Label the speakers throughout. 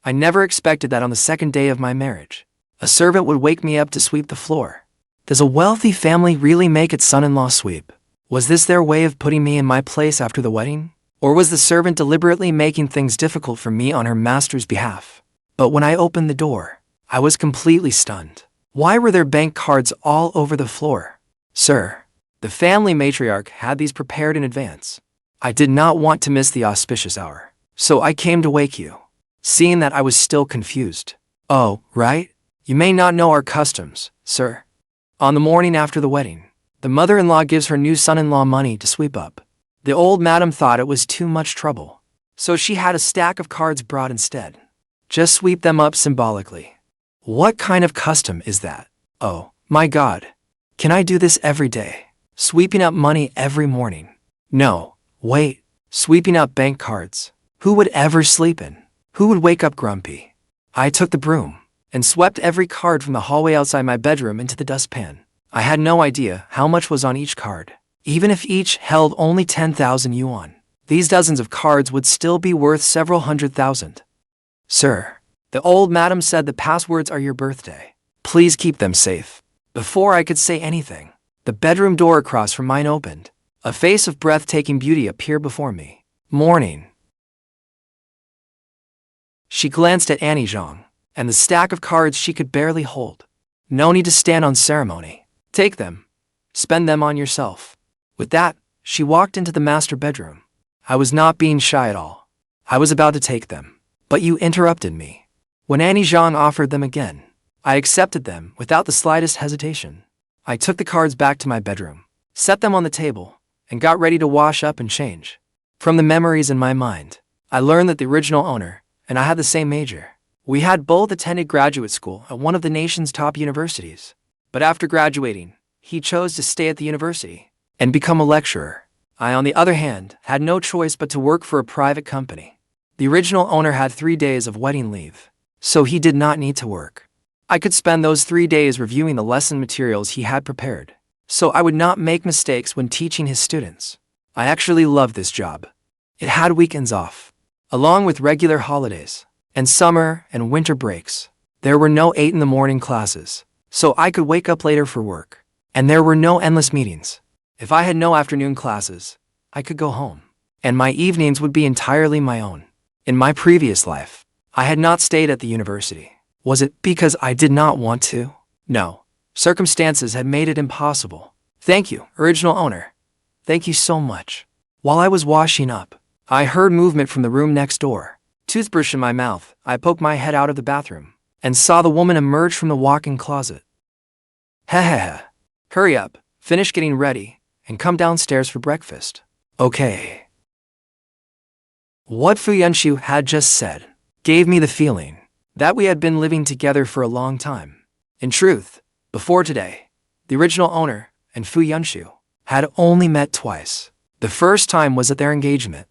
Speaker 1: I never expected that on the second day of my marriage, a servant would wake me up to sweep the floor. Does a wealthy family really make its son-in-law sweep? Was this their way of putting me in my place after the wedding? Or was the servant deliberately making things difficult for me on her master's behalf? But when I opened the door, I was completely stunned. Why were there bank cards all over the floor? Sir, the family matriarch had these prepared in advance. I did not want to miss the auspicious hour, so I came to wake you. Seeing that I was still confused. Oh, right? You may not know our customs, sir. On the morning after the wedding, the mother-in-law gives her new son-in-law money to sweep up. The old madam thought it was too much trouble, so she had a stack of cards brought instead. Just sweep them up symbolically. What kind of custom is that? Oh, my God. Can I do this every day? Sweeping up money every morning? No, wait. Sweeping up bank cards. Who would ever sleep in? Who would wake up grumpy? I took the broom and swept every card from the hallway outside my bedroom into the dustpan. I had no idea how much was on each card. Even if each held only 10,000 yuan, these dozens of cards would still be worth several 100,000. Sir, the old madam said the passwords are your birthday. Please keep them safe. Before I could say anything, the bedroom door across from mine opened. A face of breathtaking beauty appeared before me. Morning. She glanced at Annie Zhang and the stack of cards she could barely hold. No need to stand on ceremony. Take them. Spend them on yourself. With that, she walked into the master bedroom. I was not being shy at all. I was about to take them, but you interrupted me. When Annie Zhang offered them again, I accepted them without the slightest hesitation. I took the cards back to my bedroom, set them on the table, and got ready to wash up and change. From the memories in my mind, I learned that the original owner and I had the same major. We had both attended graduate school at one of the nation's top universities. But after graduating, he chose to stay at the university and become a lecturer. I, on the other hand, had no choice but to work for a private company. The original owner had 3 days of wedding leave, so he did not need to work. I could spend those 3 days reviewing the lesson materials he had prepared, so I would not make mistakes when teaching his students. I actually loved this job. It had weekends off, along with regular holidays, and summer and winter breaks. There were no 8 in the morning classes, so I could wake up later for work, and there were no endless meetings. If I had no afternoon classes, I could go home, and my evenings would be entirely my own. In my previous life, I had not stayed at the university. Was it because I did not want to? No. Circumstances had made it impossible. Thank you, original owner. Thank you so much. While I was washing up, I heard movement from the room next door. Toothbrush in my mouth, I poked my head out of the bathroom and saw the woman emerge from the walk-in closet. Heh. Hurry up, finish getting ready, and come downstairs for breakfast. Okay. What Yunshu had just said gave me the feeling that we had been living together for a long time. In truth, before today, the original owner and Yunshu had only met twice. The first time was at their engagement.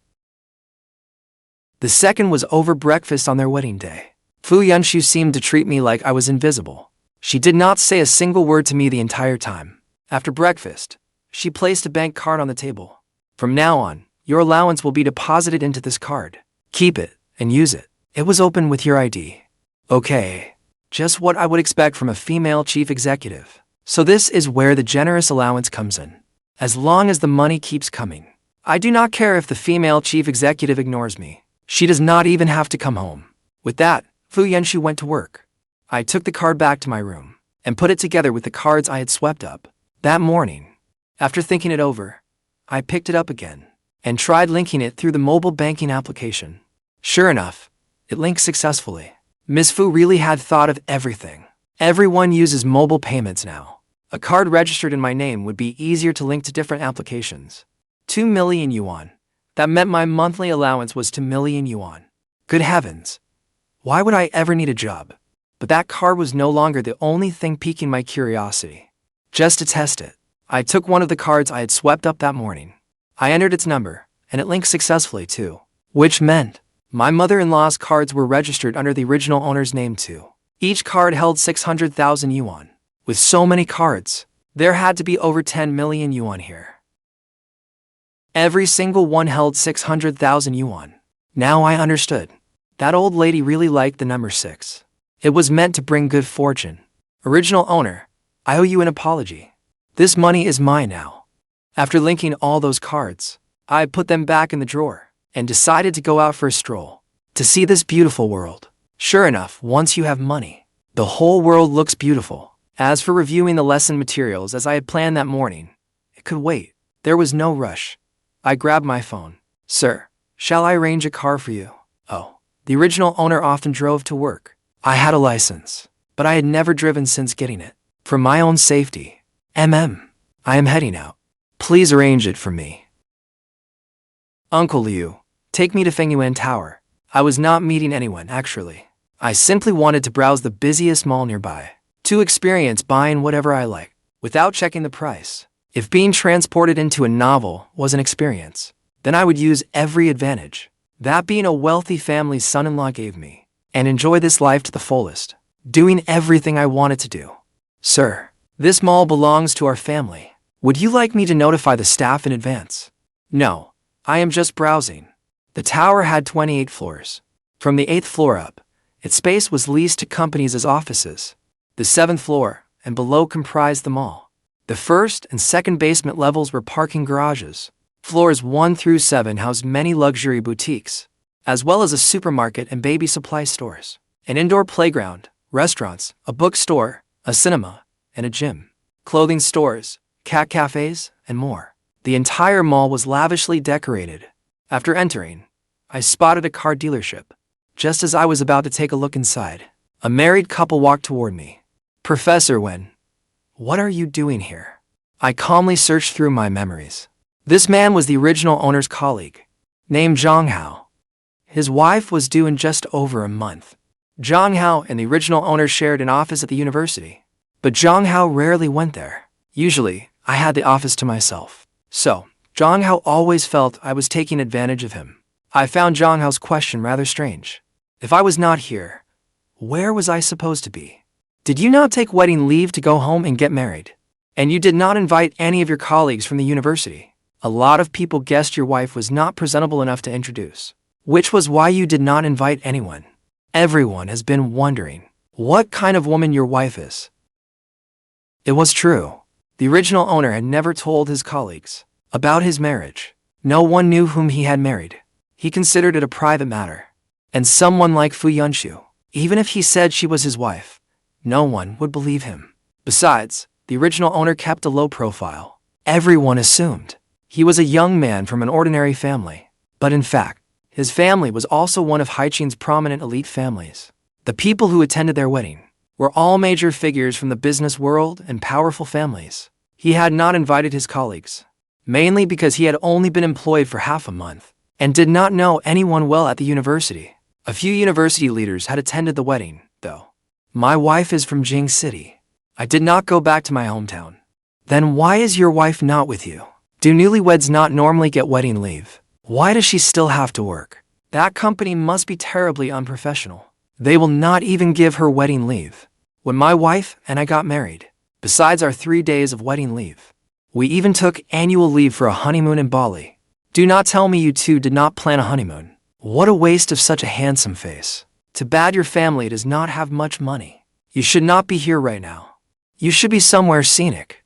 Speaker 1: The second was over breakfast on their wedding day. Yunshu seemed to treat me like I was invisible. She did not say a single word to me the entire time. After breakfast, she placed a bank card on the table. From now on, your allowance will be deposited into this card. Keep it and use it. It was open with your ID. Okay. Just what I would expect from a female chief executive. So this is where the generous allowance comes in. As long as the money keeps coming, I do not care if the female chief executive ignores me. She does not even have to come home. With that, Yunshu went to work. I took the card back to my room and put it together with the cards I had swept up. That morning, after thinking it over, I picked it up again and tried linking it through the mobile banking application. Sure enough, it linked successfully. Ms. Fu really had thought of everything. Everyone uses mobile payments now. A card registered in my name would be easier to link to different applications. 2 million yuan. That meant my monthly allowance was 2 million yuan. Good heavens. Why would I ever need a job? But that card was no longer the only thing piquing my curiosity. Just to test it, I took one of the cards I had swept up that morning. I entered its number, and it linked successfully too, which meant my mother-in-law's cards were registered under the original owner's name too. Each card held 600,000 yuan. With so many cards, there had to be over 10 million yuan here. Every single one held 600,000 yuan. Now I understood. That old lady really liked the number 6. It was meant to bring good fortune. Original owner, I owe you an apology. This money is mine now. After linking all those cards, I put them back in the drawer and decided to go out for a stroll to see this beautiful world. Sure enough, once you have money, the whole world looks beautiful. As for reviewing the lesson materials as I had planned that morning, it could wait. There was no rush. I grabbed my phone. Sir, shall I arrange a car for you? Oh, the original owner often drove to work. I had a license, but I had never driven since getting it. For my own safety. I am heading out. Please arrange it for me. Uncle Liu, take me to Fengyuan Tower. I was not meeting anyone, actually. I simply wanted to browse the busiest mall nearby, to experience buying whatever I like, without checking the price. If being transported into a novel was an experience, then I would use every advantage that being a wealthy family's son-in-law gave me, and enjoy this life to the fullest, doing everything I wanted to do. Sir, this mall belongs to our family. Would you like me to notify the staff in advance? No, I am just browsing. The tower had 28 floors. From the 8th floor up, its space was leased to companies as offices. The 7th floor and below comprised the mall. The first and second basement levels were parking garages. Floors 1 through 7 housed many luxury boutiques, as well as a supermarket and baby supply stores, an indoor playground, restaurants, a bookstore, a cinema, and a gym, clothing stores, cat cafes, and more. The entire mall was lavishly decorated. After entering, I spotted a car dealership. Just as I was about to take a look inside, a married couple walked toward me. Professor Wen, what are you doing here? I calmly searched through my memories. This man was the original owner's colleague, named Zhang Hao. His wife was due in just over a month. Zhang Hao and the original owner shared an office at the university, but Zhang Hao rarely went there. Usually, I had the office to myself. So, Zhang Hao always felt I was taking advantage of him. I found Zhang Hao's question rather strange. If I was not here, where was I supposed to be? Did you not take wedding leave to go home and get married? And you did not invite any of your colleagues from the university? A lot of people guessed your wife was not presentable enough to introduce, which was why you did not invite anyone. Everyone has been wondering what kind of woman your wife is. It was true. The original owner had never told his colleagues about his marriage. No one knew whom he had married. He considered it a private matter. And someone like Yunshu, even if he said she was his wife, no one would believe him. Besides, the original owner kept a low profile. Everyone assumed he was a young man from an ordinary family. But in fact, his family was also one of Haiqing's prominent elite families. The people who attended their wedding were all major figures from the business world and powerful families. He had not invited his colleagues, mainly because he had only been employed for half a month and did not know anyone well at the university. A few university leaders had attended the wedding, though. My wife is from Jing City. I did not go back to my hometown. Then why is your wife not with you? Do newlyweds not normally get wedding leave? Why does she still have to work? That company must be terribly unprofessional. They will not even give her wedding leave. When my wife and I got married, besides our 3 days of wedding leave, we even took annual leave for a honeymoon in Bali. Do not tell me you two did not plan a honeymoon. What a waste of such a handsome face. Too bad your family does not have much money. You should not be here right now. You should be somewhere scenic.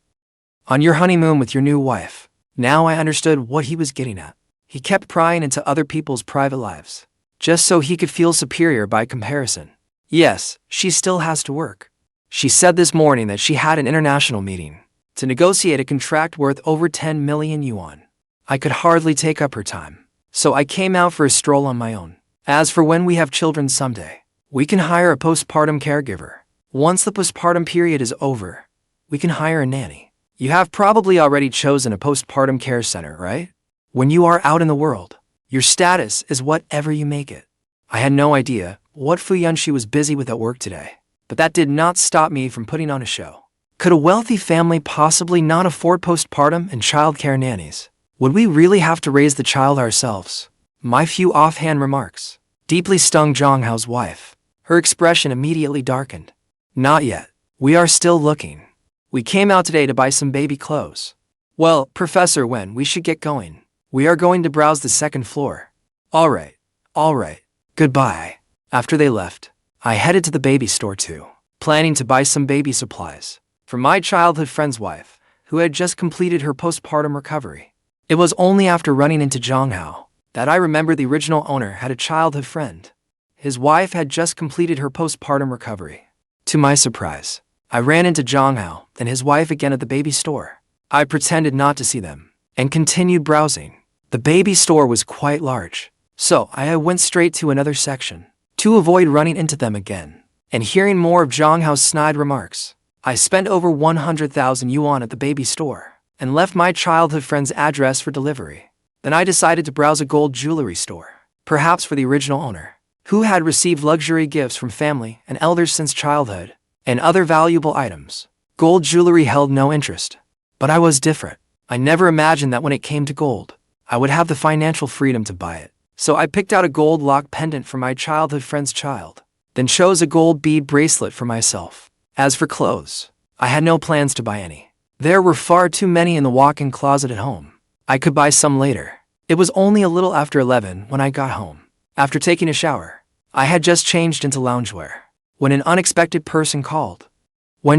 Speaker 1: On your honeymoon with your new wife. Now I understood what he was getting at. He kept prying into other people's private lives, just so he could feel superior by comparison. Yes, she still has to work. She said this morning that she had an international meeting to negotiate a contract worth over 10 million yuan. I could hardly take up her time, so I came out for a stroll on my own. As for when we have children someday, we can hire a postpartum caregiver. Once the postpartum period is over, we can hire a nanny. You have probably already chosen a postpartum care center, right? When you are out in the world, your status is whatever you make it. I had no idea what Yunshu was busy with at work today, but that did not stop me from putting on a show. Could a wealthy family possibly not afford postpartum and childcare nannies? Would we really have to raise the child ourselves? My few offhand remarks deeply stung Zhang Hao's wife. Her expression immediately darkened. Not yet. We are still looking. We came out today to buy some baby clothes. Well, Professor Wen, we should get going. We are going to browse the second floor. All right. Goodbye. After they left, I headed to the baby store too, planning to buy some baby supplies for my childhood friend's wife, who had just completed her postpartum recovery. It was only after running into Jiang that I remembered the original owner had a childhood friend. His wife had just completed her postpartum recovery. To my surprise, I ran into Jiang and his wife again at the baby store. I pretended not to see them and continued browsing. The baby store was quite large, so I went straight to another section to avoid running into them again and hearing more of Jiang's snide remarks. I spent over 100,000 yuan at the baby store and left my childhood friend's address for delivery. Then I decided to browse a gold jewelry store, perhaps for the original owner, who had received luxury gifts from family and elders since childhood, and other valuable items. Gold jewelry held no interest, but I was different. I never imagined that when it came to gold, I would have the financial freedom to buy it. So I picked out a gold lock pendant for my childhood friend's child, then chose a gold bead bracelet for myself. As for clothes, I had no plans to buy any. There were far too many in the walk-in closet at home. I could buy some later. It was only a little after 11 when I got home. After taking a shower, I had just changed into loungewear when an unexpected person called.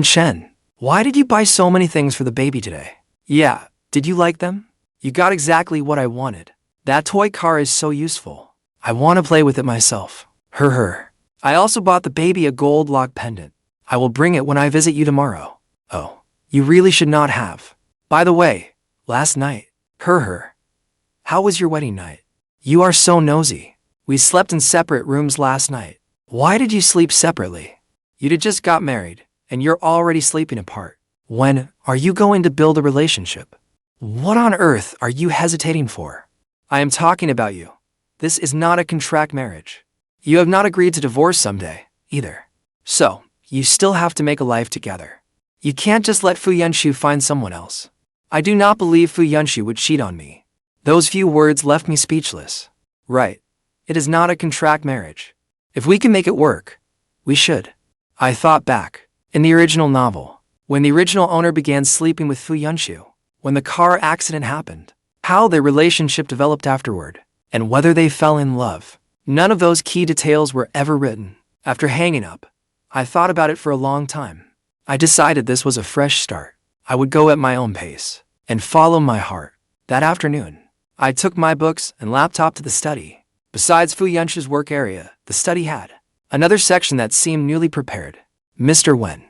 Speaker 1: Chen, why did you buy so many things for the baby today? Yeah, did you like them? You got exactly what I wanted. That toy car is so useful. I want to play with it myself. I also bought the baby a gold lock pendant. I will bring it when I visit you tomorrow. Oh, you really should not have. By the way, last night. How was your wedding night? You are so nosy. We slept in separate rooms last night. Why did you sleep separately? You just got married, and you're already sleeping apart. When are you going to build a relationship? What on earth are you hesitating for? I am talking about you. This is not a contract marriage. You have not agreed to divorce someday, either. So, you still have to make a life together. You can't just let Yunshu find someone else. I do not believe Yunshu would cheat on me. Those few words left me speechless. Right. It is not a contract marriage. If we can make it work, we should. I thought back. In the original novel, when the original owner began sleeping with Yunshu, when the car accident happened, how their relationship developed afterward, and whether they fell in love. None of those key details were ever written. After hanging up, I thought about it for a long time. I decided this was a fresh start. I would go at my own pace and follow my heart. That afternoon, I took my books and laptop to the study. Besides Yunshu's work area, the study had another section that seemed newly prepared. Mr. Wen.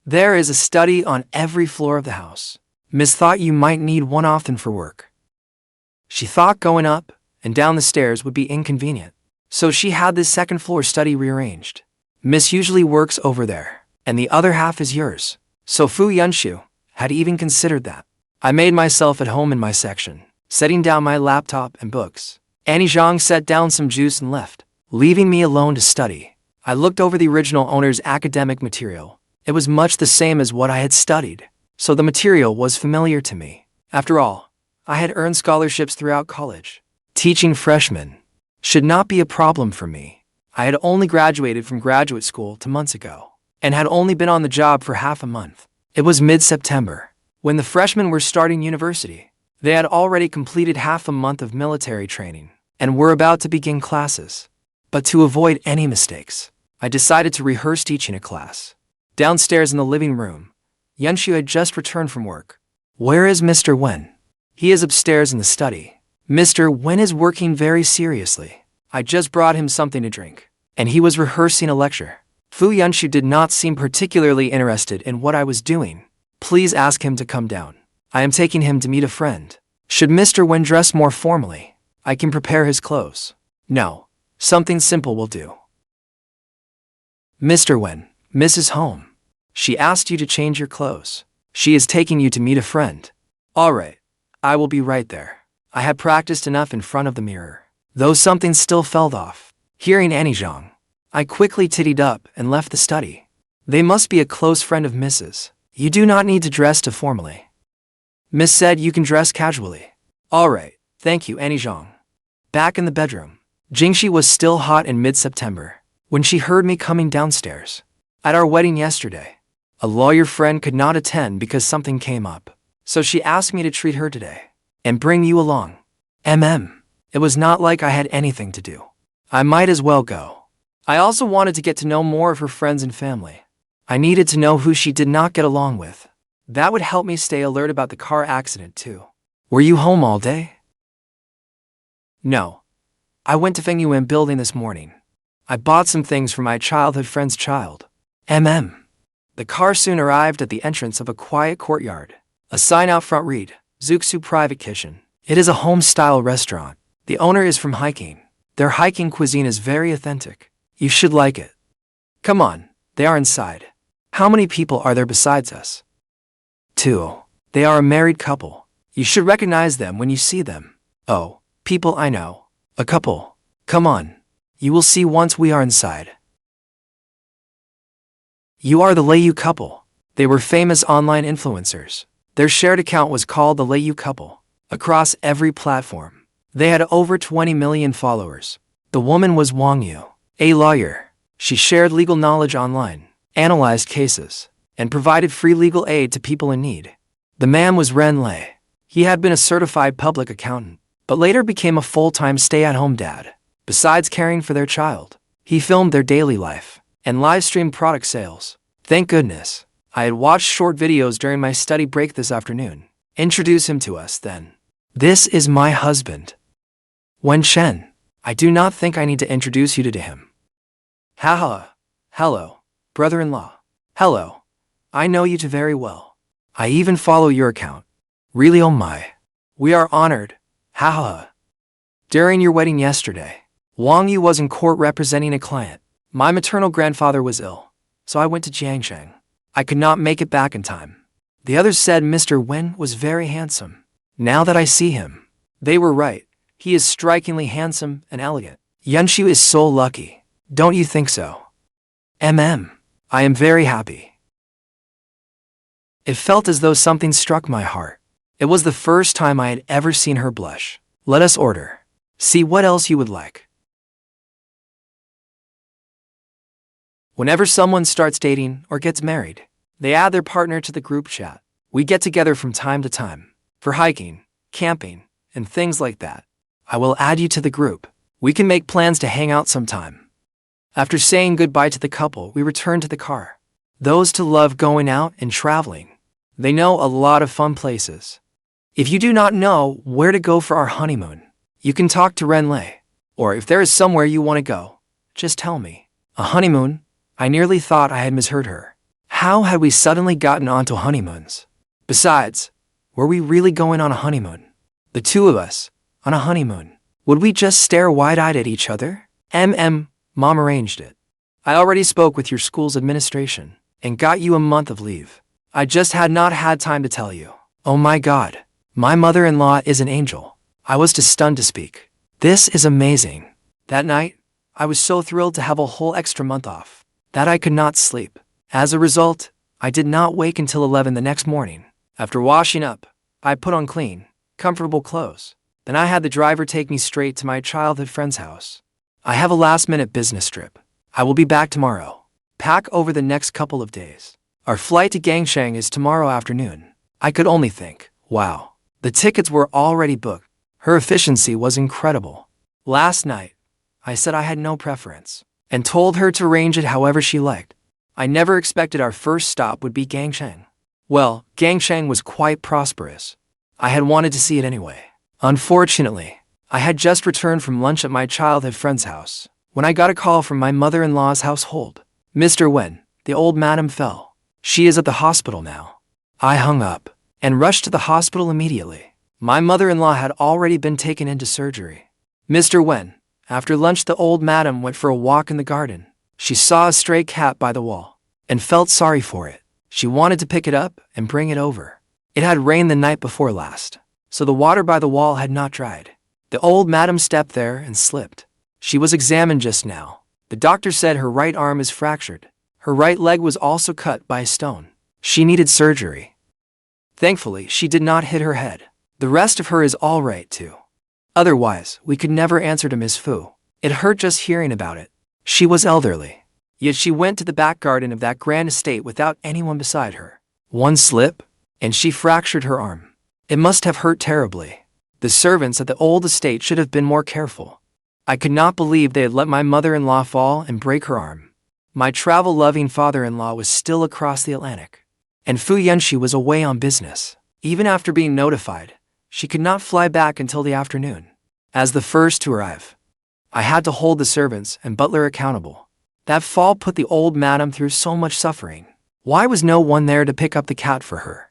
Speaker 1: There is a study on every floor of the house. Miss thought you might need one often for work. She thought going up and down the stairs would be inconvenient, so she had this second floor study rearranged. Miss usually works over there, and the other half is yours. So Yunshu had even considered that. I made myself at home in my section, setting down my laptop and books. Jiang set down some juice and left, leaving me alone to study. I looked over the original owner's academic material. It was much the same as what I had studied, so the material was familiar to me. After all, I had earned scholarships throughout college. Teaching freshmen should not be a problem for me. I had only graduated from graduate school 2 months ago, and had only been on the job for half a month. It was mid-September, when the freshmen were starting university. They had already completed half a month of military training, and were about to begin classes. But to avoid any mistakes, I decided to rehearse teaching a class. Downstairs in the living room, Yunshu had just returned from work. Where is Mr. Wen? He is upstairs in the study. Mr. Wen is working very seriously. I just brought him something to drink, and he was rehearsing a lecture. Yunshu did not seem particularly interested in what I was doing. Please ask him to come down. I am taking him to meet a friend. Should Mr. Wen dress more formally, I can prepare his clothes. No, something simple will do. Mr. Wen, Miss is home. She asked you to change your clothes. She is taking you to meet a friend. All right, I will be right there. I had practiced enough in front of the mirror, though something still fell off. Hearing Jiang, I quickly tittied up and left the study. They must be a close friend of Mrs. You do not need to dress too formally. Miss said you can dress casually. All right, thank you, Jiang. Back in the bedroom, Jinghe was still hot in mid-September when she heard me coming downstairs. At our wedding yesterday, a lawyer friend could not attend because something came up, so she asked me to treat her today and bring you along. It was not like I had anything to do. I might as well go. I also wanted to get to know more of her friends and family. I needed to know who she did not get along with. That would help me stay alert about the car accident too. Were you home all day? No. I went to Xinghe building this morning. I bought some things for my childhood friend's child. The car soon arrived at the entrance of a quiet courtyard. A sign out front read, Zuksu Private Kitchen. It is a home-style restaurant. The owner is from hiking. Their hiking cuisine is very authentic. You should like it. Come on, they are inside. How many people are there besides us? 2. They are a married couple. You should recognize them when you see them. Oh, people I know. A couple. Come on. You will see once we are inside. You are the Liu couple. They were famous online influencers. Their shared account was called the Liu couple. Across every platform, they had over 20 million followers. The woman was Wang Yu, a lawyer. She shared legal knowledge online, analyzed cases, and provided free legal aid to people in need. The man was Ren Lei. He had been a certified public accountant, but later became a full-time stay-at-home dad. Besides caring for their child, he filmed their daily life and live-streamed product sales. Thank goodness. I had watched short videos during my study break this afternoon. Introduce him to us then. This is my husband. Chen. I do not think I need to introduce you to him. Haha. Hello, brother-in-law. Hello. I know you two very well. I even follow your account. Really, oh my. We are honored. Haha. During your wedding yesterday, Wang Yu was in court representing a client. My maternal grandfather was ill, so I went to Jiang. I could not make it back in time. The others said Mr. Wen was very handsome. Now that I see him, they were right. He is strikingly handsome and elegant. Yunshu is so lucky. Don't you think so? I am very happy. It felt as though something struck my heart. It was the first time I had ever seen her blush. Let us order. See what else you would like. Whenever someone starts dating or gets married, they add their partner to the group chat. We get together from time to time for hiking, camping, and things like that. I will add you to the group. We can make plans to hang out sometime. After saying goodbye to the couple, we return to the car. Those who love going out and traveling, they know a lot of fun places. If you do not know where to go for our honeymoon, you can talk to Ren Lei. Or if there is somewhere you want to go, just tell me. A honeymoon? I nearly thought I had misheard her. How had we suddenly gotten onto honeymoons? Besides, were we really going on a honeymoon? The two of us, on a honeymoon. Would we just stare wide-eyed at each other? Mom arranged it. I already spoke with your school's administration and got you a month of leave. I just had not had time to tell you. Oh my God, my mother-in-law is an angel. I was too stunned to speak. This is amazing. That night, I was so thrilled to have a whole extra month off that I could not sleep. As a result, I did not wake until 11 the next morning. After washing up, I put on clean, comfortable clothes. Then I had the driver take me straight to my childhood friend's house. I have a last-minute business trip. I will be back tomorrow. Pack over the next couple of days. Our flight to Gangshan is tomorrow afternoon. I could only think, wow, the tickets were already booked. Her efficiency was incredible. Last night, I said I had no preference and told her to arrange it however she liked. I never expected our first stop would be Gangshan. Well, Gangshan was quite prosperous. I had wanted to see it anyway. Unfortunately, I had just returned from lunch at my childhood friend's house when I got a call from my mother-in-law's household. Mr. Wen, the old madam fell. She is at the hospital now. I hung up and rushed to the hospital immediately. My mother-in-law had already been taken into surgery. Mr. Wen, after lunch the old madam went for a walk in the garden. She saw a stray cat by the wall and felt sorry for it. She wanted to pick it up and bring it over. It had rained the night before last, so the water by the wall had not dried. The old madam stepped there and slipped. She was examined just now. The doctor said her right arm is fractured. Her right leg was also cut by a stone. She needed surgery. Thankfully, she did not hit her head. The rest of her is all right too. Otherwise, we could never answer to Miss Fu. It hurt just hearing about it. She was elderly. Yet she went to the back garden of that grand estate without anyone beside her. One slip, and she fractured her arm. It must have hurt terribly. The servants at the old estate should have been more careful. I could not believe they had let my mother-in-law fall and break her arm. My travel-loving father-in-law was still across the Atlantic, and Fu Yunshu was away on business. Even after being notified, she could not fly back until the afternoon. As the first to arrive, I had to hold the servants and butler accountable. That fall put the old madam through so much suffering. Why was no one there to pick up the cat for her?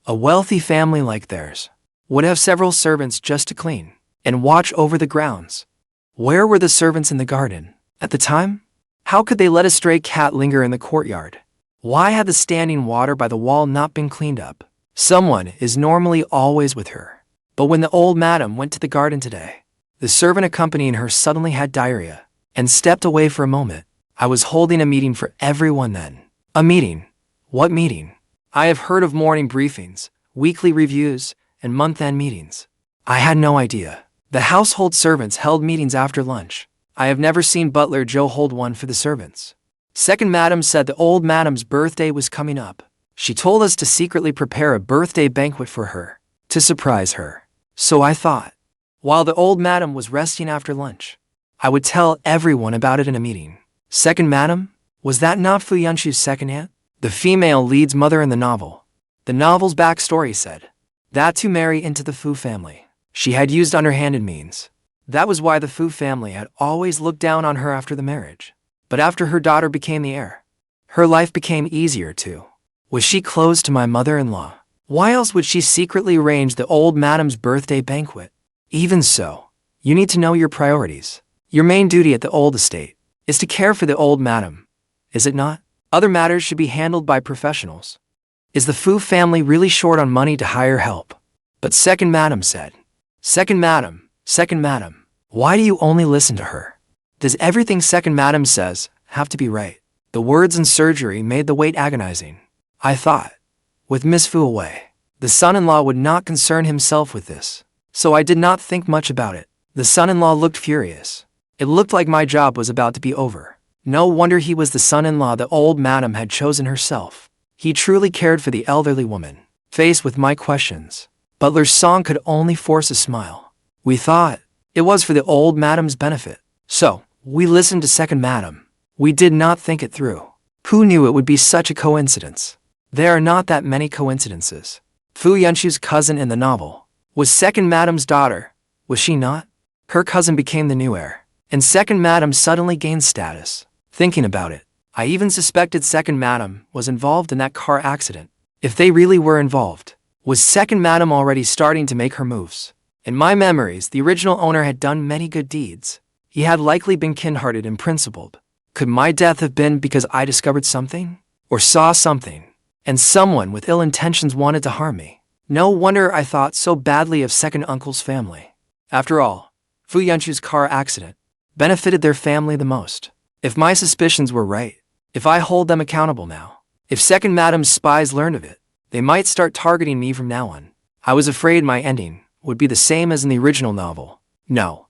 Speaker 1: A wealthy family like theirs would have several servants just to clean and watch over the grounds. Where were the servants in the garden at the time? How could they let a stray cat linger in the courtyard? Why had the standing water by the wall not been cleaned up? Someone is normally always with her. But when the old madam went to the garden today, the servant accompanying her suddenly had diarrhea and stepped away for a moment. I was holding a meeting for everyone then. A meeting? What meeting? I have heard of morning briefings, weekly reviews, and month-end meetings. I had no idea. The household servants held meetings after lunch. I have never seen Butler Joe hold one for the servants. Second madam said the old madam's birthday was coming up. She told us to secretly prepare a birthday banquet for her, to surprise her. So I thought, while the old madam was resting after lunch, I would tell everyone about it in a meeting. Second madam? Was that not Fu Yunshu's second aunt? The female lead's mother in the novel. The novel's backstory said that to marry into the Fu family, she had used underhanded means. That was why the Fu family had always looked down on her after the marriage. But after her daughter became the heir, her life became easier too. Was she close to my mother-in-law? Why else would she secretly arrange the old madam's birthday banquet? Even so, you need to know your priorities. Your main duty at the old estate is to care for the old madam, is it not? Other matters should be handled by professionals. Is the Fu family really short on money to hire help? But second madam said, Second madam, why do you only listen to her? Does everything second madam says have to be right? The words in surgery made the wait agonizing. I thought, with Miss Fu away, the son-in-law would not concern himself with this. So I did not think much about it. The son-in-law looked furious. It looked like my job was about to be over. No wonder he was the son-in-law the old madam had chosen herself. He truly cared for the elderly woman. Faced with my questions, Butler's song could only force a smile. We thought it was for the old madam's benefit. So, we listened to second madam. We did not think it through. Who knew it would be such a coincidence? There are not that many coincidences. Fu Yunshu's cousin in the novel was second madam's daughter, was she not? Her cousin became the new heir, and second madam suddenly gained status. Thinking about it, I even suspected second madam was involved in that car accident. If they really were involved, was second madam already starting to make her moves? In my memories, the original owner had done many good deeds. He had likely been kind-hearted and principled. Could my death have been because I discovered something? Or saw something, and someone with ill intentions wanted to harm me? No wonder I thought so badly of second uncle's family. After all, Fu Yunshu's car accident benefited their family the most. If my suspicions were right, if I hold them accountable now, if second madam's spies learned of it, they might start targeting me from now on. I was afraid my ending would be the same as in the original novel. No,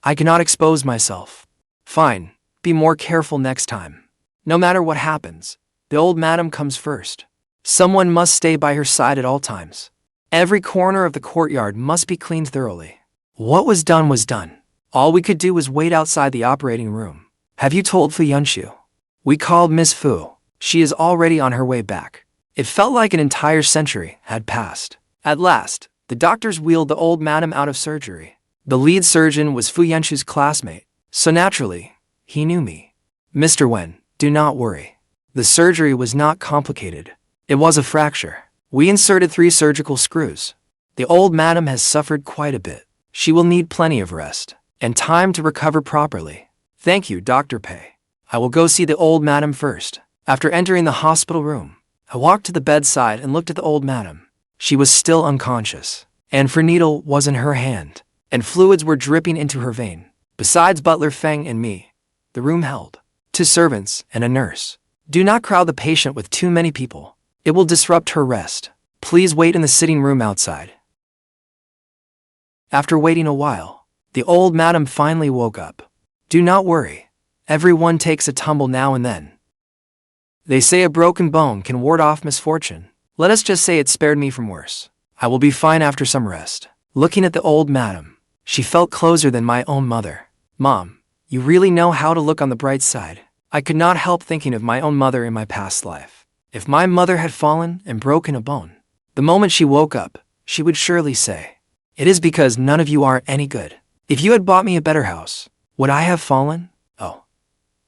Speaker 1: I cannot expose myself. Fine, be more careful next time. No matter what happens, the old madam comes first. Someone must stay by her side at all times. Every corner of the courtyard must be cleaned thoroughly. What was done was done. All we could do was wait outside the operating room. Have you told Fu Yunshu? We called Miss Fu. She is already on her way back. It felt like an entire century had passed. At last, the doctors wheeled the old madam out of surgery. The lead surgeon was Fu Yunshu's classmate, so naturally, he knew me. Mr. Wen, do not worry. The surgery was not complicated. It was a fracture. We inserted 3 surgical screws. The old madam has suffered quite a bit. She will need plenty of rest and time to recover properly. Thank you, Dr. Pei. I will go see the old madam first. After entering the hospital room, I walked to the bedside and looked at the old madam. She was still unconscious, and her needle was in her hand, and fluids were dripping into her vein. Besides Butler Feng and me, the room held 2 servants and a nurse. Do not crowd the patient with too many people. It will disrupt her rest. Please wait in the sitting room outside. After waiting a while, the old madam finally woke up. Do not worry. Everyone takes a tumble now and then. They say a broken bone can ward off misfortune. Let us just say it spared me from worse. I will be fine after some rest. Looking at the old madam, she felt closer than my own mother. Mom, you really know how to look on the bright side. I could not help thinking of my own mother in my past life. If my mother had fallen and broken a bone, the moment she woke up, she would surely say, "It is because none of you are any good. If you had bought me a better house, would I have fallen? Oh,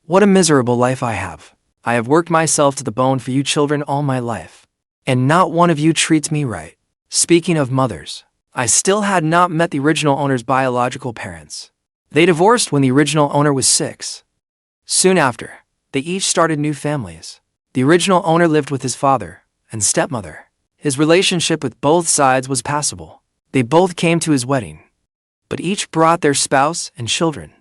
Speaker 1: what a miserable life I have. I have worked myself to the bone for you children all my life, and not one of you treats me right." Speaking of mothers, I still had not met the original owner's biological parents. They divorced when the original owner was 6. Soon after, they each started new families. The original owner lived with his father and stepmother. His relationship with both sides was passable. They both came to his wedding, but each brought their spouse and children.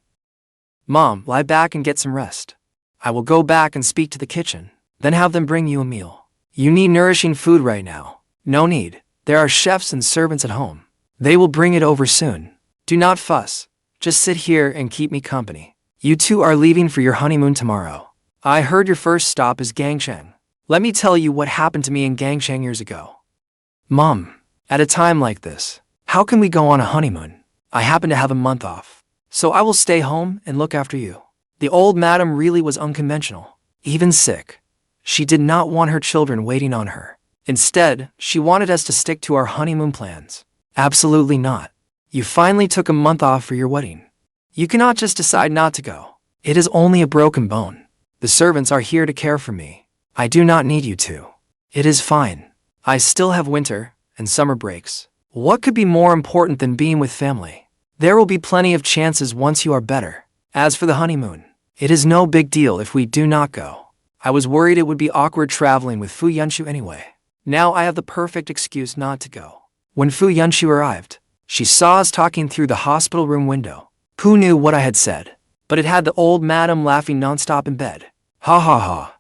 Speaker 1: Mom, lie back and get some rest. I will go back and speak to the kitchen, then have them bring you a meal. You need nourishing food right now. No need. There are chefs and servants at home. They will bring it over soon. Do not fuss. Just sit here and keep me company. You two are leaving for your honeymoon tomorrow. I heard your first stop is Gangcheng. Let me tell you what happened to me in Gangcheng years ago. Mom, at a time like this, how can we go on a honeymoon? I happen to have a month off, so I will stay home and look after you. The old madam really was unconventional, even sick. She did not want her children waiting on her. Instead, she wanted us to stick to our honeymoon plans. Absolutely not. You finally took a month off for your wedding. You cannot just decide not to go. It is only a broken bone. The servants are here to care for me. I do not need you to. It is fine. I still have winter and summer breaks. What could be more important than being with family? There will be plenty of chances once you are better. As for the honeymoon, it is no big deal if we do not go. I was worried it would be awkward traveling with Fu Yunshu anyway. Now I have the perfect excuse not to go. When Fu Yunshu arrived, she saw us talking through the hospital room window. Who knew what I had said? But it had the old madam laughing nonstop in bed. Ha ha ha.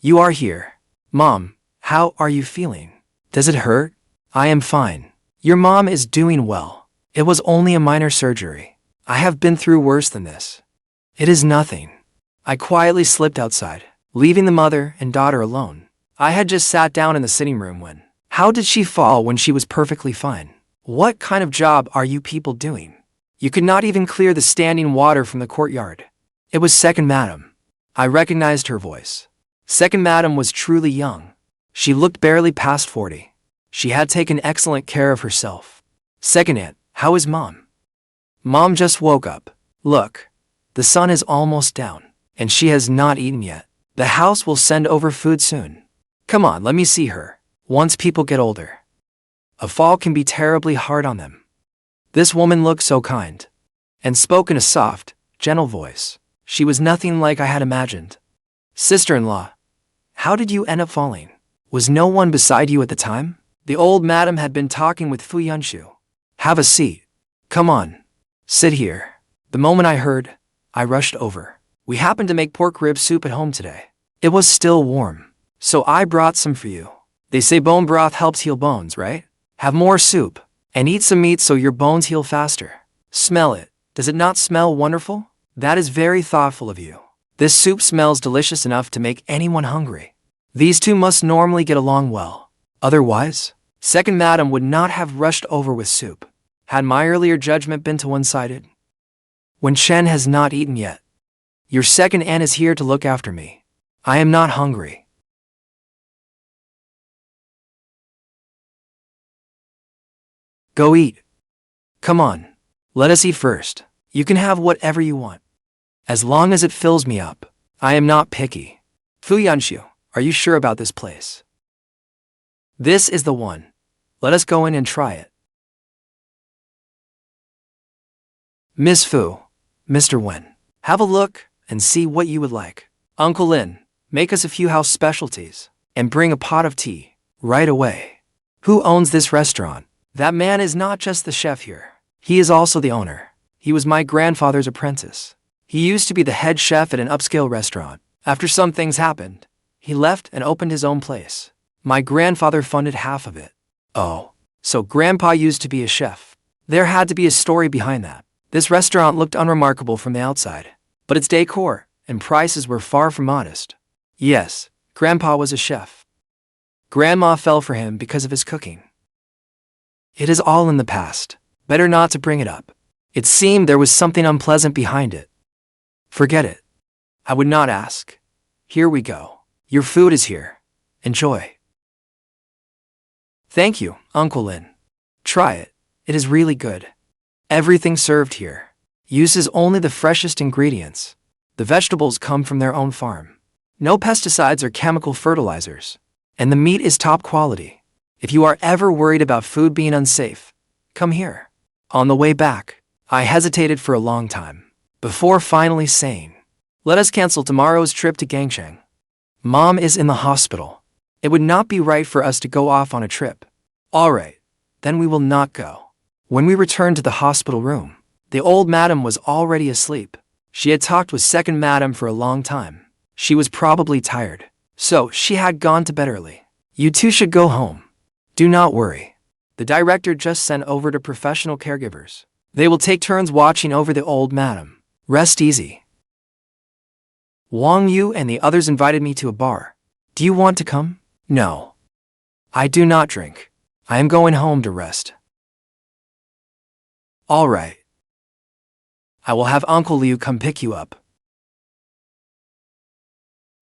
Speaker 1: You are here. Mom, how are you feeling? Does it hurt? I am fine. Your mom is doing well. It was only a minor surgery. I have been through worse than this. It is nothing. I quietly slipped outside, leaving the mother and daughter alone. I had just sat down in the sitting room when... How did she fall when she was perfectly fine? What kind of job are you people doing? You could not even clear the standing water from the courtyard. It was Second Madam. I recognized her voice. Second Madam was truly young. She looked barely past 40. She had taken excellent care of herself. Second Aunt, how is Mom? Mom just woke up. Look, the sun is almost down, and she has not eaten yet. The house will send over food soon. Come on, let me see her. Once people get older, a fall can be terribly hard on them. This woman looked so kind, and spoke in a soft, gentle voice. She was nothing like I had imagined. Sister-in-law, how did you end up falling? Was no one beside you at the time? The old madam had been talking with Fu Yunshu. Have a seat. Come on. Sit here. The moment I heard, I rushed over. We happened to make pork rib soup at home today. It was still warm, so I brought some for you. They say bone broth helps heal bones, right? Have more soup, and eat some meat so your bones heal faster. Smell it. Does it not smell wonderful? That is very thoughtful of you. This soup smells delicious enough to make anyone hungry. These two must normally get along well. Otherwise, Second Madam would not have rushed over with soup. Had my earlier judgment been to one-sided? When Chen has not eaten yet, your second aunt is here to look after me. I am not hungry. Go eat. Come on. Let us eat first. You can have whatever you want, as long as it fills me up. I am not picky. Fu Yunshu, are you sure about this place? This is the one. Let us go in and try it. Miss Fu, Mr. Wen, have a look and see what you would like. Uncle Lin, make us a few house specialties, and bring a pot of tea, right away. Who owns this restaurant? That man is not just the chef here. He is also the owner. He was my grandfather's apprentice. He used to be the head chef at an upscale restaurant. After some things happened, he left and opened his own place. My grandfather funded half of it. Oh, so Grandpa used to be a chef. There had to be a story behind that. This restaurant looked unremarkable from the outside, but its decor and prices were far from modest. Yes, Grandpa was a chef. Grandma fell for him because of his cooking. It is all in the past. Better not to bring it up. It seemed there was something unpleasant behind it. Forget it. I would not ask. Here we go. Your food is here. Enjoy. Thank you, Uncle Lin. Try it. It is really good. Everything served here uses only the freshest ingredients. The vegetables come from their own farm. No pesticides or chemical fertilizers. And the meat is top quality. If you are ever worried about food being unsafe, come here. On the way back, I hesitated for a long time, before finally saying, let us cancel tomorrow's trip to Gangsheng. Mom is in the hospital. It would not be right for us to go off on a trip. All right, then we will not go. When we returned to the hospital room, the old madam was already asleep. She had talked with second madam for a long time. She was probably tired, so she had gone to bed early. You two should go home. Do not worry. The director just sent over to professional caregivers. They will take turns watching over the old madam. Rest easy. Wang Yu and the others invited me to a bar. Do you want to come? No. I do not drink. I am going home to rest. All right. I will have Uncle Liu come pick you up.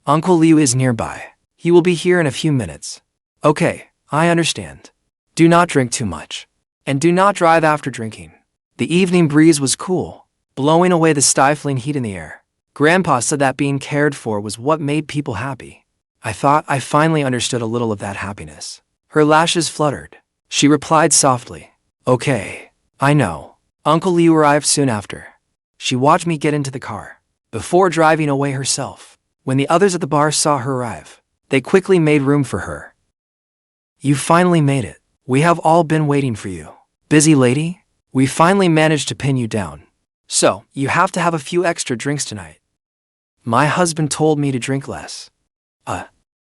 Speaker 1: Uncle Liu is nearby. He will be here in a few minutes. Okay, I understand. Do not drink too much. And do not drive after drinking. The evening breeze was cool, blowing away the stifling heat in the air. Grandpa said that being cared for was what made people happy. I thought I finally understood a little of that happiness. Her lashes fluttered. She replied softly, okay, I know. Uncle Liu arrived soon after. She watched me get into the car, before driving away herself. When the others at the bar saw her arrive, they quickly made room for her. You finally made it. We have all been waiting for you. Busy lady? We finally managed to pin you down. So, you have to have a few extra drinks tonight. My husband told me to drink less.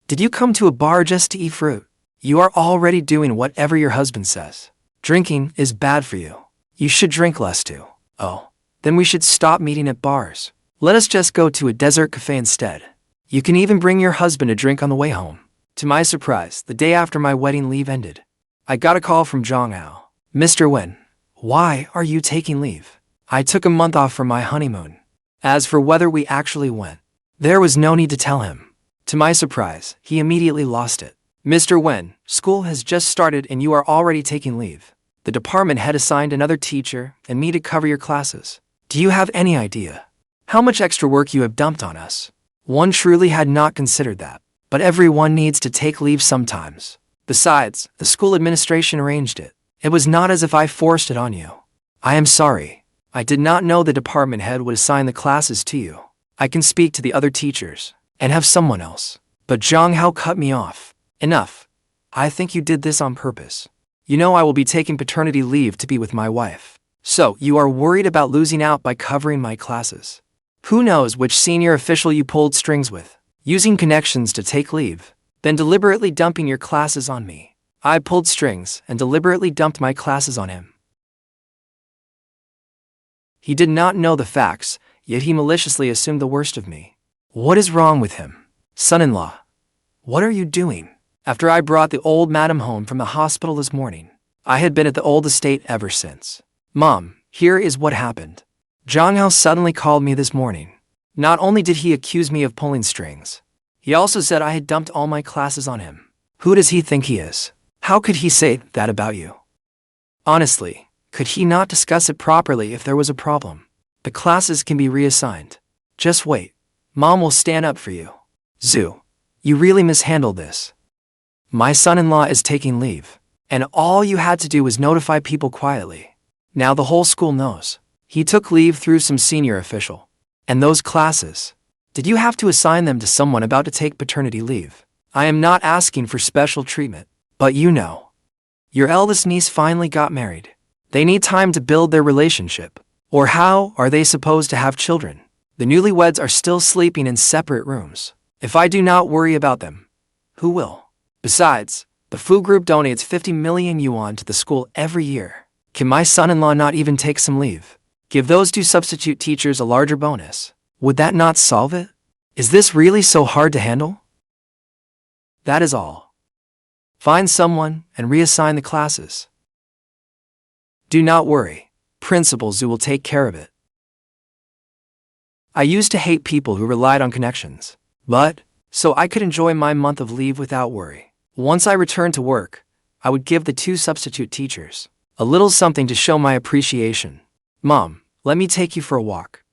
Speaker 1: Did you come to a bar just to eat fruit? You are already doing whatever your husband says. Drinking is bad for you. You should drink less too. Oh, then we should stop meeting at bars. Let us just go to a desert cafe instead. You can even bring your husband a drink on the way home. To my surprise, the day after my wedding leave ended, I got a call from Jiang. Mr. Wen, why are you taking leave? I took a month off for my honeymoon. As for whether we actually went, there was no need to tell him. To my surprise, he immediately lost it. Mr. Wen, school has just started and you are already taking leave. The department head assigned another teacher and me to cover your classes. Do you have any idea how much extra work you have dumped on us? One truly had not considered that, but everyone needs to take leave sometimes. Besides, the school administration arranged it. It was not as if I forced it on you. I am sorry. I did not know the department head would assign the classes to you. I can speak to the other teachers and have someone else. But Zhang Hao cut me off. Enough. I think you did this on purpose. You know I will be taking paternity leave to be with my wife. So, you are worried about losing out by covering my classes. Who knows which senior official you pulled strings with, using connections to take leave, then deliberately dumping your classes on me. I pulled strings and deliberately dumped my classes on him. He did not know the facts, yet he maliciously assumed the worst of me. What is wrong with him? Son-in-law, what are you doing? After I brought the old madam home from the hospital this morning, I had been at the old estate ever since. Mom, here is what happened. Zhang Hao suddenly called me this morning. Not only did he accuse me of pulling strings, he also said I had dumped all my classes on him. Who does he think he is? How could he say that about you? Honestly, could he not discuss it properly if there was a problem? The classes can be reassigned. Just wait. Mom will stand up for you. Zhu, you really mishandled this. My son-in-law is taking leave, and all you had to do was notify people quietly. Now the whole school knows. He took leave through some senior official. And those classes, did you have to assign them to someone about to take paternity leave? I am not asking for special treatment, but you know. Your eldest niece finally got married. They need time to build their relationship. Or how are they supposed to have children? The newlyweds are still sleeping in separate rooms. If I do not worry about them, who will? Besides, the Fu Group donates 50 million yuan to the school every year. Can my son-in-law not even take some leave? Give those two substitute teachers a larger bonus. Would that not solve it? Is this really so hard to handle? That is all. Find someone and reassign the classes. Do not worry. principals who will take care of it. I used to hate people who relied on connections, but so I could enjoy my month of leave without worry. Once I returned to work, I would give the 2 substitute teachers a little something to show my appreciation. Mom, let me take you for a walk.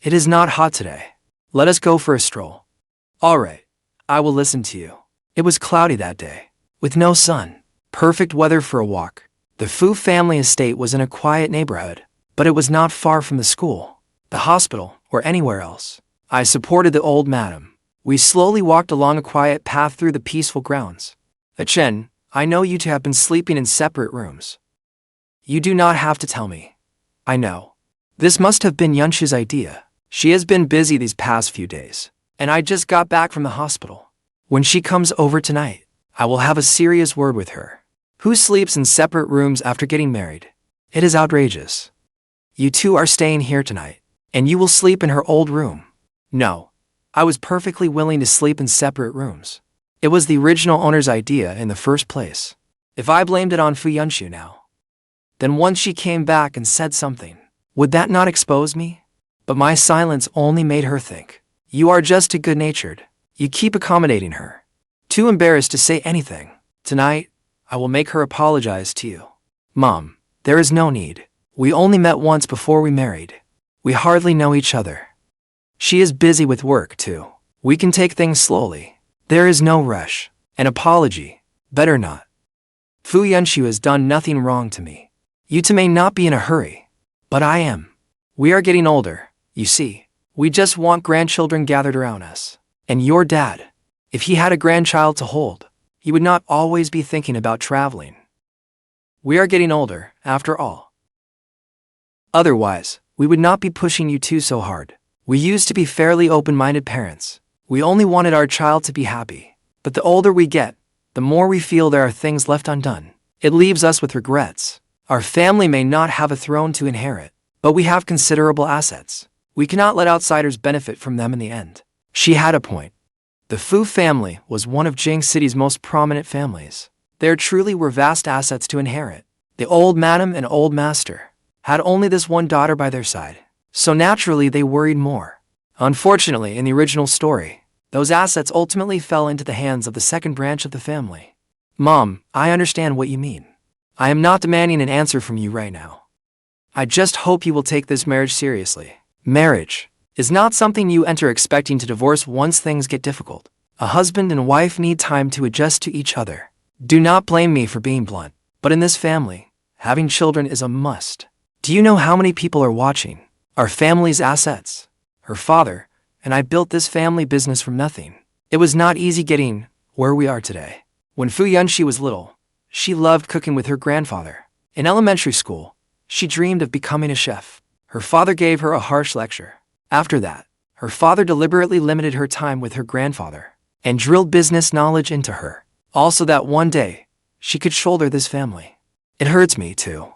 Speaker 1: It is not hot today. Let us go for a stroll. All right, I will listen to you. It was cloudy that day, with no sun. Perfect weather for a walk. The Fu family estate was in a quiet neighborhood, but it was not far from the school, the hospital, or anywhere else. I supported the old madam. We slowly walked along a quiet path through the peaceful grounds. Chen, I know you two have been sleeping in separate rooms. You do not have to tell me. I know. This must have been Yunshu's idea. She has been busy these past few days, and I just got back from the hospital. When she comes over tonight, I will have a serious word with her. Who sleeps in separate rooms after getting married? It is outrageous. You two are staying here tonight, and you will sleep in her old room. No, I was perfectly willing to sleep in separate rooms. It was the original owner's idea in the first place. If I blamed it on Fu Yunshu now, then once she came back and said something, would that not expose me? But my silence only made her think. You are just too good-natured. You keep accommodating her. Too embarrassed to say anything. Tonight, I will make her apologize to you. Mom, there is no need. We only met once before we married. We hardly know each other. She is busy with work, too. We can take things slowly. There is no rush. An apology. Better not. Fu Yunshu has done nothing wrong to me. You two may not be in a hurry, but I am. We are getting older, you see. We just want grandchildren gathered around us. And your dad, if he had a grandchild to hold, he would not always be thinking about traveling. We are getting older, after all. Otherwise, we would not be pushing you two so hard. We used to be fairly open-minded parents. We only wanted our child to be happy. But the older we get, the more we feel there are things left undone. It leaves us with regrets. Our family may not have a throne to inherit, but we have considerable assets. We cannot let outsiders benefit from them in the end. She had a point. The Fu family was one of Jing City's most prominent families. There truly were vast assets to inherit. The old madam and old master had only this one daughter by their side, so naturally they worried more. Unfortunately, in the original story, those assets ultimately fell into the hands of the second branch of the family. Mom, I understand what you mean. I am not demanding an answer from you right now. I just hope you will take this marriage seriously. Marriage is not something you enter expecting to divorce once things get difficult. A husband and wife need time to adjust to each other. Do not blame me for being blunt, but in this family, having children is a must. Do you know how many people are watching? Our family's assets. Her father and I built this family business from nothing. It was not easy getting where we are today. When Fu Yunshu was little, she loved cooking with her grandfather. In elementary school, she dreamed of becoming a chef. Her father gave her a harsh lecture. After that, her father deliberately limited her time with her grandfather and drilled business knowledge into her, also that one day, she could shoulder this family. It hurts me too.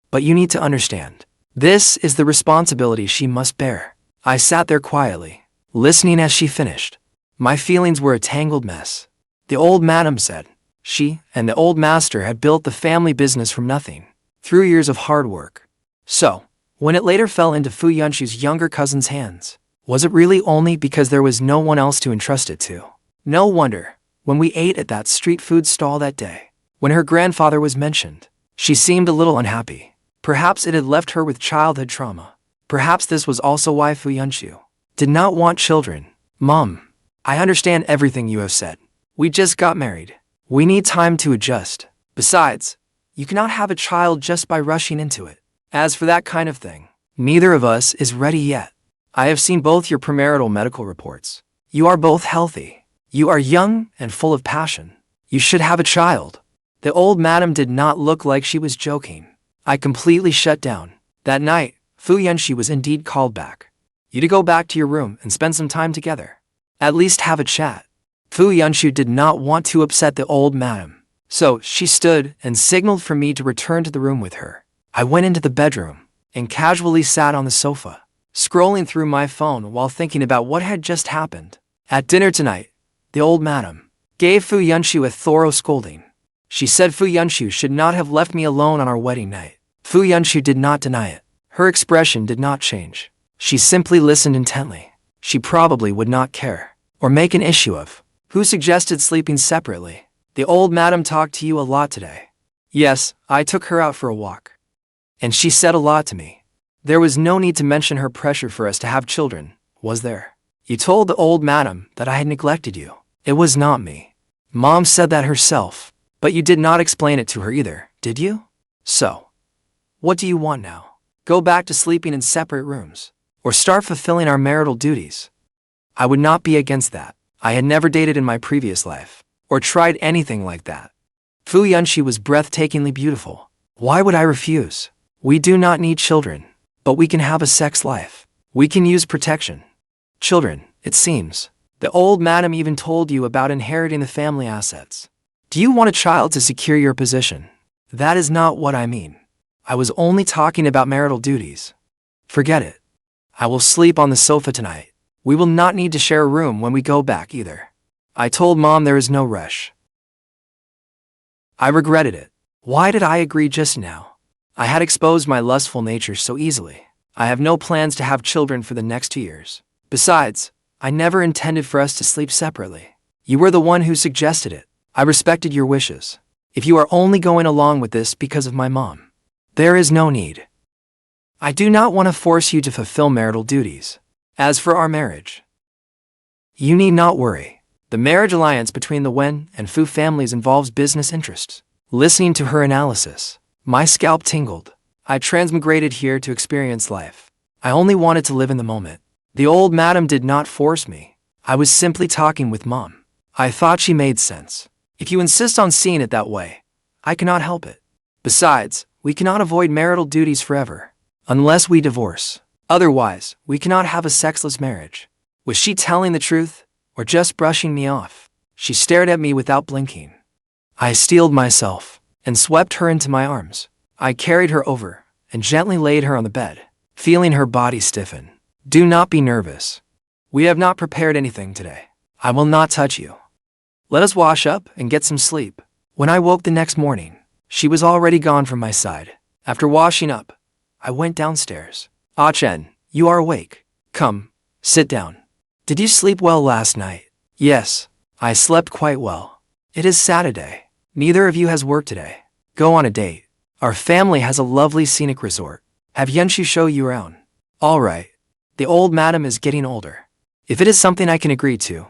Speaker 1: But you need to understand, this is the responsibility she must bear. I sat there quietly, listening as she finished. My feelings were a tangled mess. The old madam said, she and the old master had built the family business from nothing, through years of hard work. So, when it later fell into Fu Yunshu's younger cousin's hands, was it really only because there was no one else to entrust it to? No wonder, when we ate at that street food stall that day, when her grandfather was mentioned, she seemed a little unhappy. Perhaps it had left her with childhood trauma. Perhaps this was also why Fu Yunshu did not want children. Mom, I understand everything you have said. We just got married. We need time to adjust. Besides, you cannot have a child just by rushing into it. As for that kind of thing, neither of us is ready yet. I have seen both your premarital medical reports. You are both healthy. You are young and full of passion. You should have a child. The old madam did not look like she was joking. I completely shut down. That night, Fu Yunshu was indeed called back. You to go back to your room and spend some time together. At least have a chat. Fu Yunshu did not want to upset the old madam, so she stood and signaled for me to return to the room with her. I went into the bedroom and casually sat on the sofa, scrolling through my phone while thinking about what had just happened. At dinner tonight, the old madam gave Fu Yunshu a thorough scolding. She said Fu Yunshu should not have left me alone on our wedding night. Fu Yunshu did not deny it. Her expression did not change. She simply listened intently. She probably would not care, or make an issue of. Who suggested sleeping separately? The old madam talked to you a lot today. Yes, I took her out for a walk. And she said a lot to me. There was no need to mention her pressure for us to have children, was there? You told the old madam that I had neglected you. It was not me. Mom said that herself, but you did not explain it to her either, did you? So, what do you want now? Go back to sleeping in separate rooms, or start fulfilling our marital duties? I would not be against that. I had never dated in my previous life, or tried anything like that. Fu Yunshu was breathtakingly beautiful. Why would I refuse? We do not need children, but we can have a sex life. We can use protection. Children, it seems. The old madam even told you about inheriting the family assets. Do you want a child to secure your position? That is not what I mean. I was only talking about marital duties. Forget it. I will sleep on the sofa tonight. We will not need to share a room when we go back either. I told Mom there is no rush. I regretted it. Why did I agree just now? I had exposed my lustful nature so easily. I have no plans to have children for the next 2 years. Besides, I never intended for us to sleep separately. You were the one who suggested it. I respected your wishes. If you are only going along with this because of my mom, there is no need. I do not want to force you to fulfill marital duties. As for our marriage, you need not worry. The marriage alliance between the Wen and Fu families involves business interests. Listening to her analysis, my scalp tingled. I transmigrated here to experience life. I only wanted to live in the moment. The old madam did not force me. I was simply talking with Mom. I thought she made sense. If you insist on seeing it that way, I cannot help it. Besides, we cannot avoid marital duties forever, unless we divorce. Otherwise, we cannot have a sexless marriage. Was she telling the truth, or just brushing me off? She stared at me without blinking. I steeled myself, and swept her into my arms. I carried her over, and gently laid her on the bed, feeling her body stiffen. Do not be nervous. We have not prepared anything today. I will not touch you. Let us wash up and get some sleep. When I woke the next morning, she was already gone from my side. After washing up, I went downstairs. Ah Chen, you are awake. Come, sit down. Did you sleep well last night? Yes, I slept quite well. It is Saturday. Neither of you has work today. Go on a date. Our family has a lovely scenic resort. Have Yunshu show you around. All right. The old madam is getting older. If it is something I can agree to,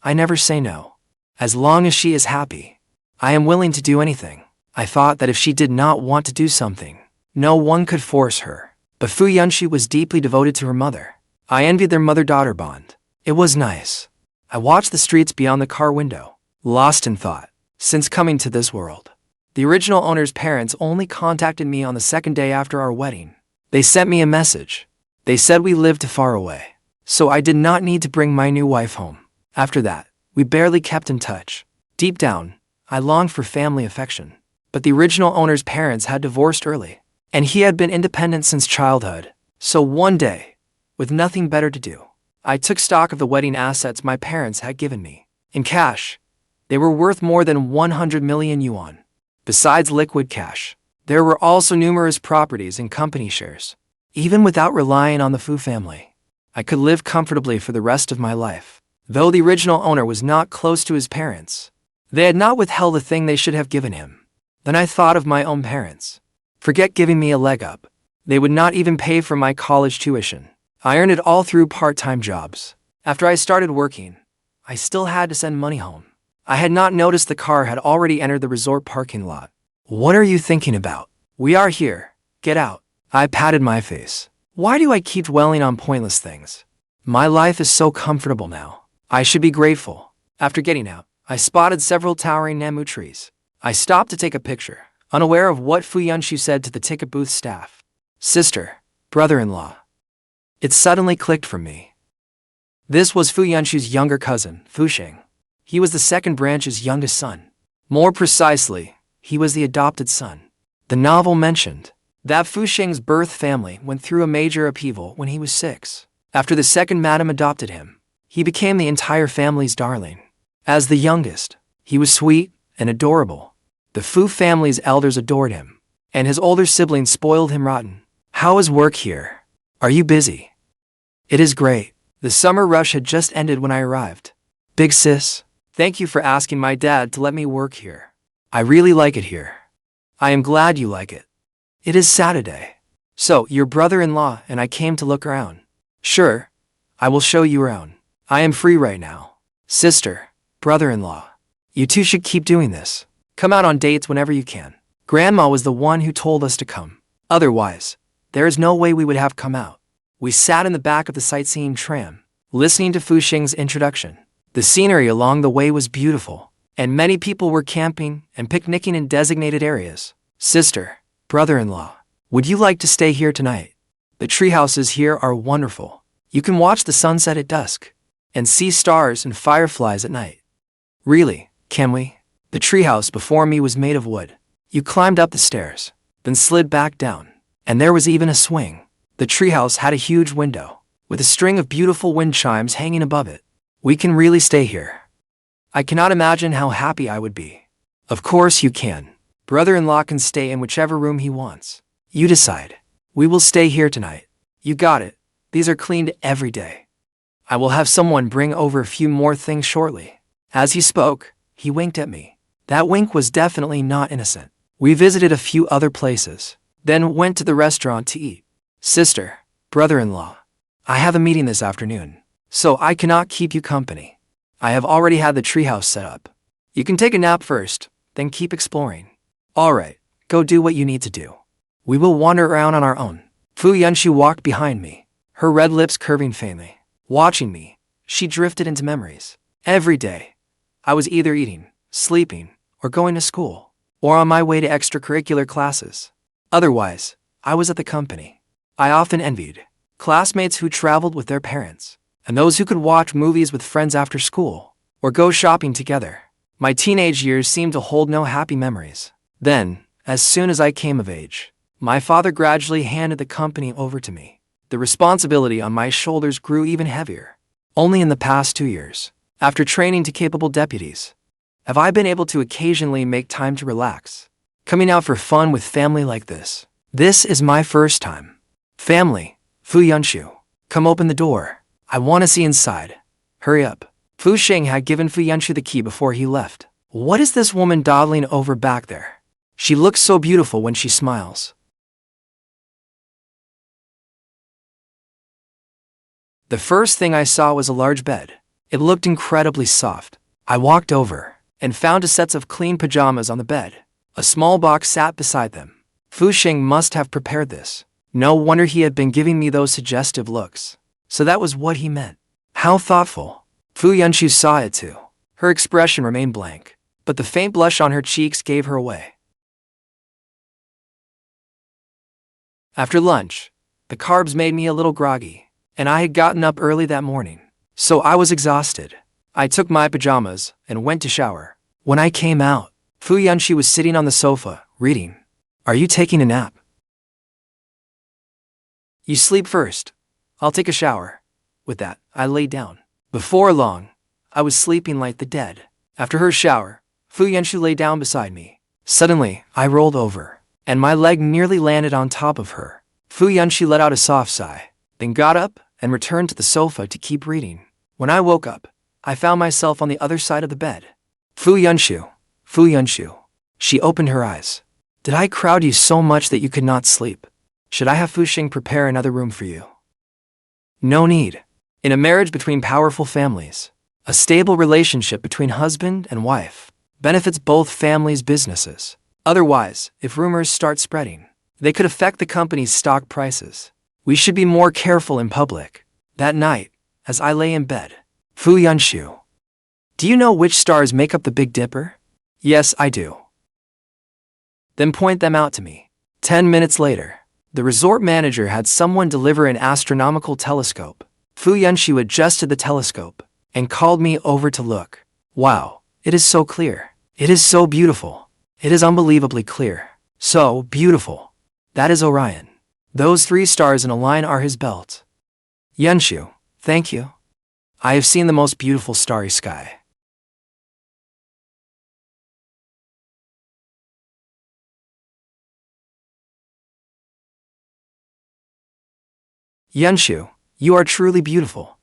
Speaker 1: I never say no. As long as she is happy, I am willing to do anything. I thought that if she did not want to do something, no one could force her. But Fu Yunshu was deeply devoted to her mother. I envied their mother-daughter bond. It was nice. I watched the streets beyond the car window, lost in thought. Since coming to this world, the original owner's parents only contacted me on the second day after our wedding. They sent me a message. They said we lived far away, so I did not need to bring my new wife home. After that, we barely kept in touch. Deep down, I longed for family affection. But the original owner's parents had divorced early, and he had been independent since childhood. So one day, with nothing better to do, I took stock of the wedding assets my parents had given me. In cash, they were worth more than 100 million yuan. Besides liquid cash, there were also numerous properties and company shares. Even without relying on the Fu family, I could live comfortably for the rest of my life. Though the original owner was not close to his parents, they had not withheld the thing they should have given him. Then I thought of my own parents. Forget giving me a leg up. They would not even pay for my college tuition. I earned it all through part-time jobs. After I started working, I still had to send money home. I had not noticed the car had already entered the resort parking lot. What are you thinking about? We are here. Get out. I patted my face. Why do I keep dwelling on pointless things? My life is so comfortable now. I should be grateful. After getting out, I spotted several towering namu trees. I stopped to take a picture, unaware of what Fu Yunshu said to the ticket booth staff. Sister, brother-in-law. It suddenly clicked for me. This was Fu Yunshu's younger cousin, Fu Xing. He was the second branch's youngest son. More precisely, he was the adopted son. The novel mentioned that Fu Xing's birth family went through a major upheaval when he was 6. After the second madam adopted him, he became the entire family's darling. As the youngest, he was sweet and adorable. The Fu family's elders adored him. and his older sibling spoiled him rotten. How is work here? Are you busy? It is great. The summer rush had just ended when I arrived. Big sis, thank you for asking my dad to let me work here. I really like it here. I am glad you like it. It is Saturday. So, your brother-in-law and I came to look around. Sure, I will show you around. I am free right now. Sister, brother-in-law, you two should keep doing this. Come out on dates whenever you can. Grandma was the one who told us to come. Otherwise, there is no way we would have come out. We sat in the back of the sightseeing tram, listening to Fu Xing's introduction. The scenery along the way was beautiful, and many people were camping and picnicking in designated areas. Sister, brother-in-law, would you like to stay here tonight? The treehouses here are wonderful. You can watch the sunset at dusk and see stars and fireflies at night. Really, can we? The treehouse before me was made of wood. You climbed up the stairs, then slid back down, and there was even a swing. The treehouse had a huge window, with a string of beautiful wind chimes hanging above it. We can really stay here. I cannot imagine how happy I would be. Of course you can. Brother-in-law can stay in whichever room he wants. You decide. We will stay here tonight. You got it. These are cleaned every day. I will have someone bring over a few more things shortly. As he spoke, he winked at me. That wink was definitely not innocent. We visited a few other places, then went to the restaurant to eat. Sister, brother-in-law, I have a meeting this afternoon, so I cannot keep you company. I have already had the treehouse set up. You can take a nap first, then keep exploring. Alright, go do what you need to do. We will wander around on our own. Fu Yunshu walked behind me, her red lips curving faintly. Watching me, she drifted into memories. Every day, I was either eating, sleeping, or going to school, or on my way to extracurricular classes. Otherwise, I was at the company. I often envied classmates who traveled with their parents, and those who could watch movies with friends after school, or go shopping together. My teenage years seemed to hold no happy memories. Then, as soon as I came of age, my father gradually handed the company over to me. The responsibility on my shoulders grew even heavier. Only in the past 2 years, after training to capable deputies, have I been able to occasionally make time to relax. Coming out for fun with family like this. This is my first time. Family, Fu Yunshu, come open the door. I want to see inside. Hurry up. Fu Xing had given Fu Yunshu the key before he left. What is this woman dawdling over back there? She looks so beautiful when she smiles. The first thing I saw was a large bed. It looked incredibly soft. I walked over and found 2 sets of clean pajamas on the bed. A small box sat beside them. Fu Xing must have prepared this. No wonder he had been giving me those suggestive looks. So that was what he meant. How thoughtful. Fu Yunshu saw it too. Her expression remained blank, but the faint blush on her cheeks gave her away. After lunch, the carbs made me a little groggy, and I had gotten up early that morning, so I was exhausted. I took my pajamas and went to shower. When I came out, Fu Yunshu was sitting on the sofa, reading. Are you taking a nap? You sleep first. I'll take a shower. With that, I lay down. Before long, I was sleeping like the dead. After her shower, Fu Yunshu lay down beside me. Suddenly, I rolled over, and my leg nearly landed on top of her. Fu Yunshu let out a soft sigh, then got up and returned to the sofa to keep reading. When I woke up, I found myself on the other side of the bed. Fu Yunshu, Fu Yunshu. She opened her eyes. Did I crowd you so much that you could not sleep? Should I have Fu Xing prepare another room for you? No need. In a marriage between powerful families, a stable relationship between husband and wife benefits both families' businesses. Otherwise, if rumors start spreading, they could affect the company's stock prices. We should be more careful in public. That night, as I lay in bed, Fu Yunshu. Do you know which stars make up the Big Dipper? Yes, I do. Then point them out to me. 10 minutes later, the resort manager had someone deliver an astronomical telescope. Fu Yunshu adjusted the telescope and called me over to look. Wow, it is so clear. It is so beautiful. It is unbelievably clear. So beautiful. That is Orion. Those 3 stars in a line are his belt. Yunshu, thank you. I have seen the most beautiful starry sky. Yunshu, you are truly beautiful.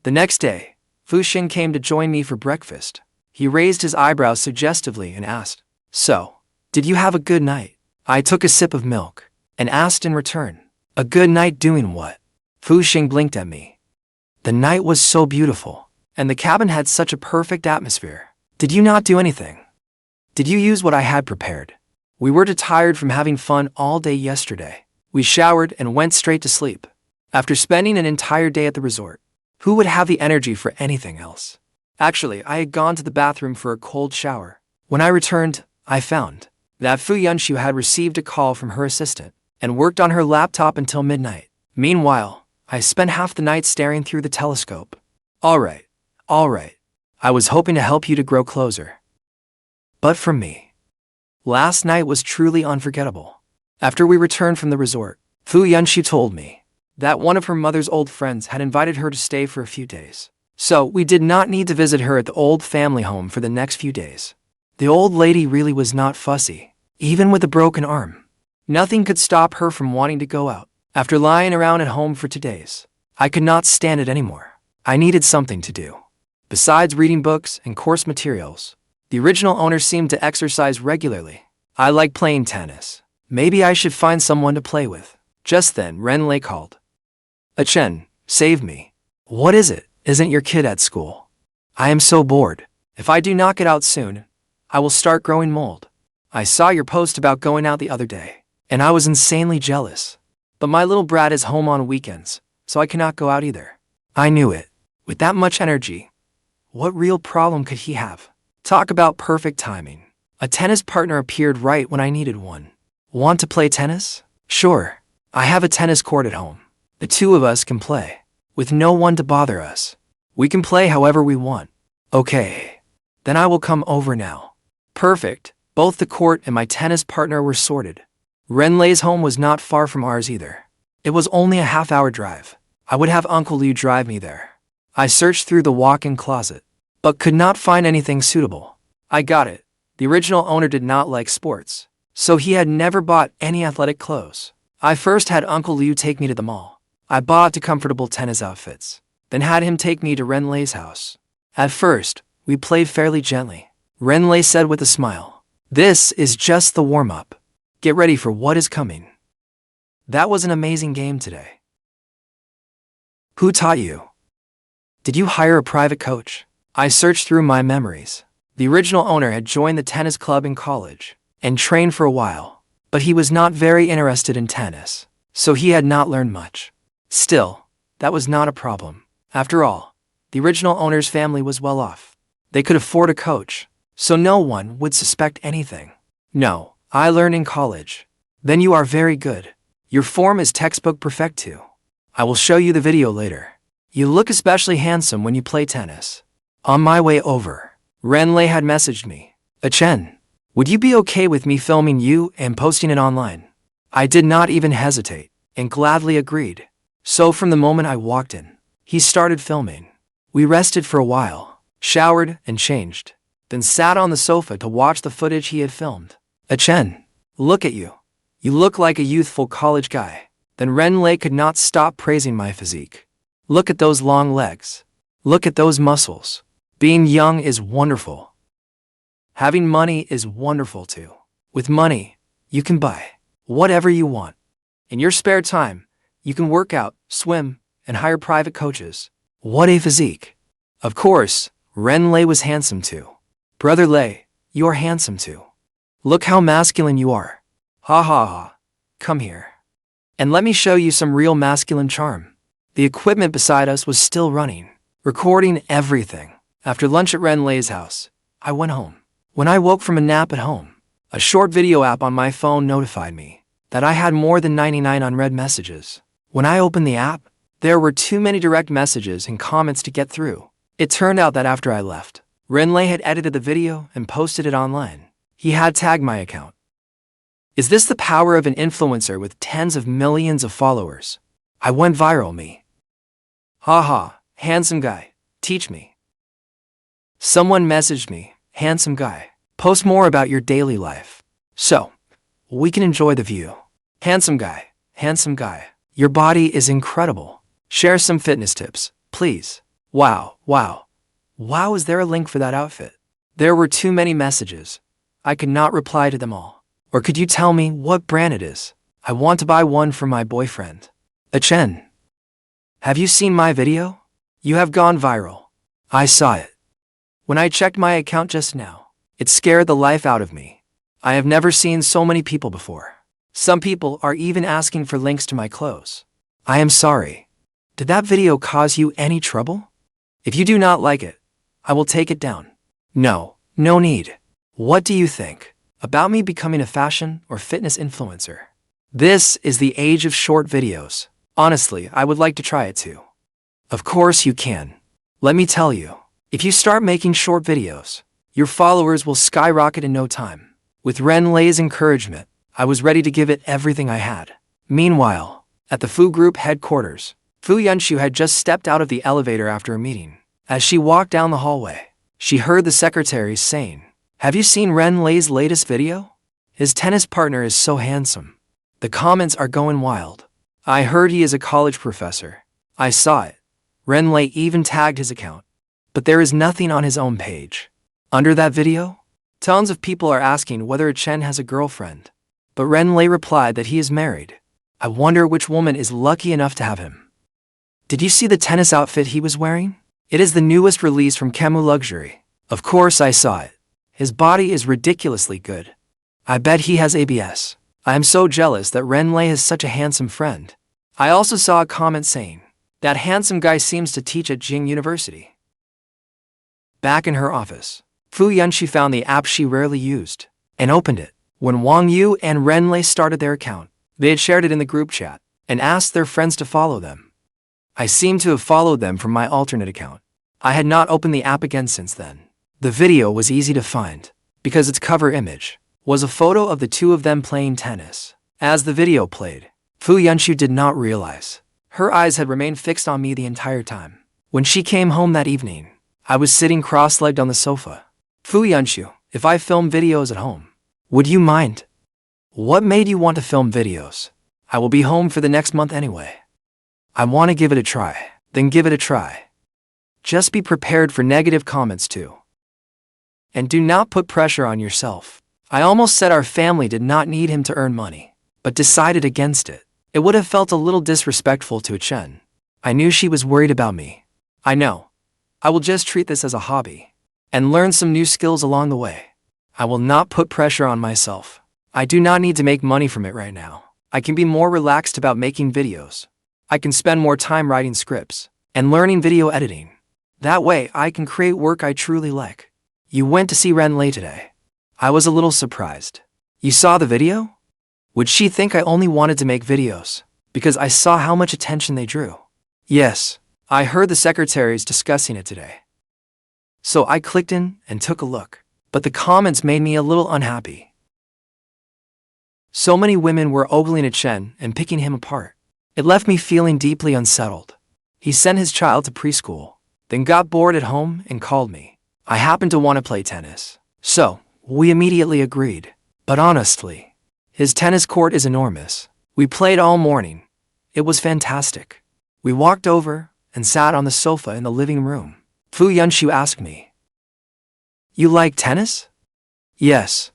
Speaker 1: The next day, Fu Xing came to join me for breakfast. He raised his eyebrows suggestively and asked, "So, did you have a good night?" I took a sip of milk and asked in return, "A good night doing what?" Fu Xing blinked at me. "The night was so beautiful, and the cabin had such a perfect atmosphere. Did you not do anything? Did you use what I had prepared? We were too tired from having fun all day yesterday. We showered and went straight to sleep. After spending an entire day at the resort, who would have the energy for anything else? Actually, I had gone to the bathroom for a cold shower. When I returned, I found that Fu Yunshu had received a call from her assistant and worked on her laptop until midnight. Meanwhile, I spent half the night staring through the telescope. All right. I was hoping to help you to grow closer. But for me, last night was truly unforgettable. After we returned from the resort, Fu Yunshu told me that one of her mother's old friends had invited her to stay for a few days. So we did not need to visit her at the old family home for the next few days. The old lady really was not fussy, even with a broken arm. Nothing could stop her from wanting to go out. After lying around at home for 2 days, I could not stand it anymore. I needed something to do. Besides reading books and course materials, the original owner seemed to exercise regularly. I like playing tennis. Maybe I should find someone to play with. Just then, Renlei called. Chen, save me. What is it? Isn't your kid at school? I am so bored. If I do not get out soon, I will start growing mold. I saw your post about going out the other day, and I was insanely jealous. But my little brat is home on weekends, so I cannot go out either. I knew it. With that much energy, what real problem could he have? Talk about perfect timing. A tennis partner appeared right when I needed one. Want to play tennis? Sure. I have a tennis court at home. The two of us can play, with no one to bother us. We can play however we want. Okay. Then I will come over now. Perfect. Both the court and my tennis partner were sorted. Renlei's home was not far from ours either. It was only a half-hour drive. I would have Uncle Liu drive me there. I searched through the walk-in closet, but could not find anything suitable. I got it. The original owner did not like sports, so he had never bought any athletic clothes. I first had Uncle Liu take me to the mall. I bought 2 comfortable tennis outfits, then had him take me to Renlei's house. At first, we played fairly gently. Renlei said with a smile, "This is just the warm-up. Get ready for what is coming." That was an amazing game today. Who taught you? Did you hire a private coach? I searched through my memories. The original owner had joined the tennis club in college and trained for a while, but he was not very interested in tennis, so he had not learned much. Still, that was not a problem. After all, the original owner's family was well off. They could afford a coach, so no one would suspect anything. No, I learned in college. Then you are very good. Your form is textbook perfect too. I will show you the video later. You look especially handsome when you play tennis. On my way over, Renlei had messaged me. Chen, would you be okay with me filming you and posting it online? I did not even hesitate and gladly agreed. So from the moment I walked in, he started filming. We rested for a while, showered and changed, then sat on the sofa to watch the footage he had filmed. Chen, look at you. You look like a youthful college guy. Then Renlei could not stop praising my physique. Look at those long legs. Look at those muscles. Being young is wonderful. Having money is wonderful too. With money, you can buy whatever you want. In your spare time, you can work out, swim, and hire private coaches. What a physique. Of course, Renlei was handsome too. Brother Lei, you are handsome too. Look how masculine you are. Ha ha ha. Come here. And let me show you some real masculine charm. The equipment beside us was still running, recording everything. After lunch at Renlei's house, I went home. When I woke from a nap at home, a short video app on my phone notified me that I had more than 99 unread messages. When I opened the app, there were too many direct messages and comments to get through. It turned out that after I left, Renlei had edited the video and posted it online. He had tagged my account. Is this the power of an influencer with tens of millions of followers? I went viral, me. Haha, handsome guy, teach me. Someone messaged me, handsome guy, post more about your daily life, so we can enjoy the view. Handsome guy, Your body is incredible. Share some fitness tips, please. Wow, wow. Wow, is there a link for that outfit? There were too many messages. I could not reply to them all. Or could you tell me what brand it is? I want to buy one for my boyfriend. Chen. Have you seen my video? You have gone viral. I saw it. When I checked my account just now, it scared the life out of me. I have never seen so many people before. Some people are even asking for links to my clothes. I am sorry. Did that video cause you any trouble? If you do not like it, I will take it down. No need. What do you think about me becoming a fashion or fitness influencer? This is the age of short videos. Honestly, I would like to try it too. Of course you can. Let me tell you, if you start making short videos, your followers will skyrocket in no time. With Renlei's encouragement, I was ready to give it everything I had. Meanwhile, at the Fu Group headquarters, Yunshu had just stepped out of the elevator after a meeting. As she walked down the hallway, she heard the secretary saying, "Have you seen Renlei's latest video? His tennis partner is so handsome." The comments are going wild. I heard he is a college professor. I saw it. Renlei even tagged his account. But there is nothing on his own page. Under that video, tons of people are asking whether Chen has a girlfriend. But Renlei replied that he is married. I wonder which woman is lucky enough to have him. Did you see the tennis outfit he was wearing? It is the newest release from Kemu Luxury. Of course I saw it. His body is ridiculously good. I bet he has ABS. I am so jealous that Renlei has such a handsome friend. I also saw a comment saying, "That handsome guy seems to teach at Jiang University." Back in her office, Yunshu found the app she rarely used and opened it. When Wang Yu and Renlei started their account, they had shared it in the group chat and asked their friends to follow them. I seem to have followed them from my alternate account. I had not opened the app again since then. The video was easy to find because its cover image was a photo of the two of them playing tennis. As the video played, Yunshu did not realize her eyes had remained fixed on me the entire time. When she came home that evening, I was sitting cross-legged on the sofa. Yunshu, if I film videos at home, would you mind? What made you want to film videos? I will be home for the next month anyway. I want to give it a try. Then give it a try. Just be prepared for negative comments too. And do not put pressure on yourself. I almost said our family did not need him to earn money, but decided against it. It would have felt a little disrespectful to Chen. I knew she was worried about me. I know. I will just treat this as a hobby and learn some new skills along the way. I will not put pressure on myself. I do not need to make money from it right now. I can be more relaxed about making videos. I can spend more time writing scripts and learning video editing. That way I can create work I truly like. You went to see Renlei today. I was a little surprised. You saw the video? Would she think I only wanted to make videos because I saw how much attention they drew? Yes, I heard the secretaries discussing it today. So I clicked in and took a look, but the comments made me a little unhappy. So many women were ogling at Chen and picking him apart. It left me feeling deeply unsettled. He sent his child to preschool, then got bored at home and called me. I happened to want to play tennis, so we immediately agreed. But honestly, his tennis court is enormous. We played all morning. It was fantastic. We walked over and sat on the sofa in the living room. Yunshu asked me, "You like tennis?" Yes.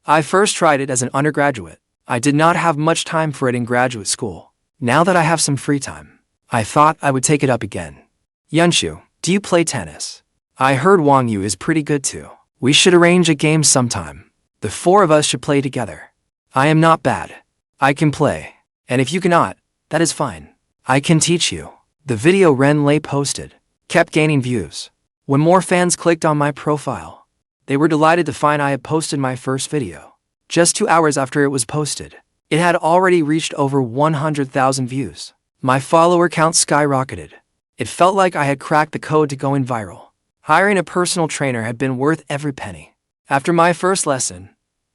Speaker 1: I first tried it as an undergraduate. I did not have much time for it in graduate school. Now that I have some free time, I thought I would take it up again. Yunshu, do you play tennis? I heard Wang Yu is pretty good too. We should arrange a game sometime. The four of us should play together. I am not bad. I can play. And if you cannot, that is fine. I can teach you. The video Renlei posted kept gaining views. When more fans clicked on my profile, they were delighted to find I had posted my first video. Just 2 hours after it was posted, it had already reached over 100,000 views. My follower count skyrocketed. It felt like I had cracked the code to going viral. Hiring a personal trainer had been worth every penny. After my first lesson,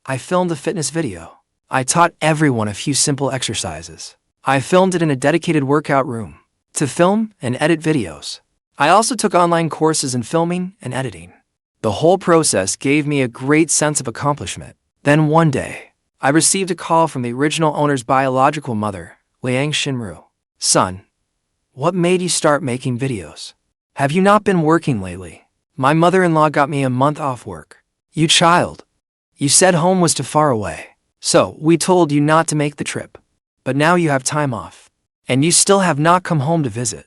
Speaker 1: I filmed a fitness video. I taught everyone a few simple exercises. I filmed it in a dedicated workout room to film and edit videos. I also took online courses in filming and editing. The whole process gave me a great sense of accomplishment. Then one day, I received a call from the original owner's biological mother Liang Xinru. Son, what made you start making videos? Have you not been working lately? My mother-in-law got me a month off work. You child. You said home was too far away. So, we told you not to make the trip. But now you have time off. And you still have not come home to visit.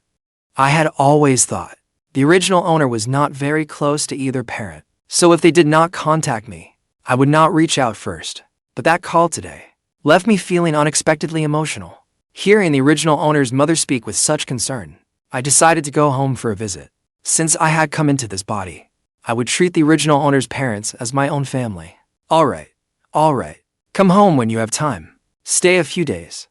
Speaker 1: I had always thought the original owner was not very close to either parent. So if they did not contact me, I would not reach out first. But that call today left me feeling unexpectedly emotional. Hearing the original owner's mother speak with such concern, I decided to go home for a visit. Since I had come into this body, I would treat the original owner's parents as my own family. Alright. Come home when you have time. Stay a few days.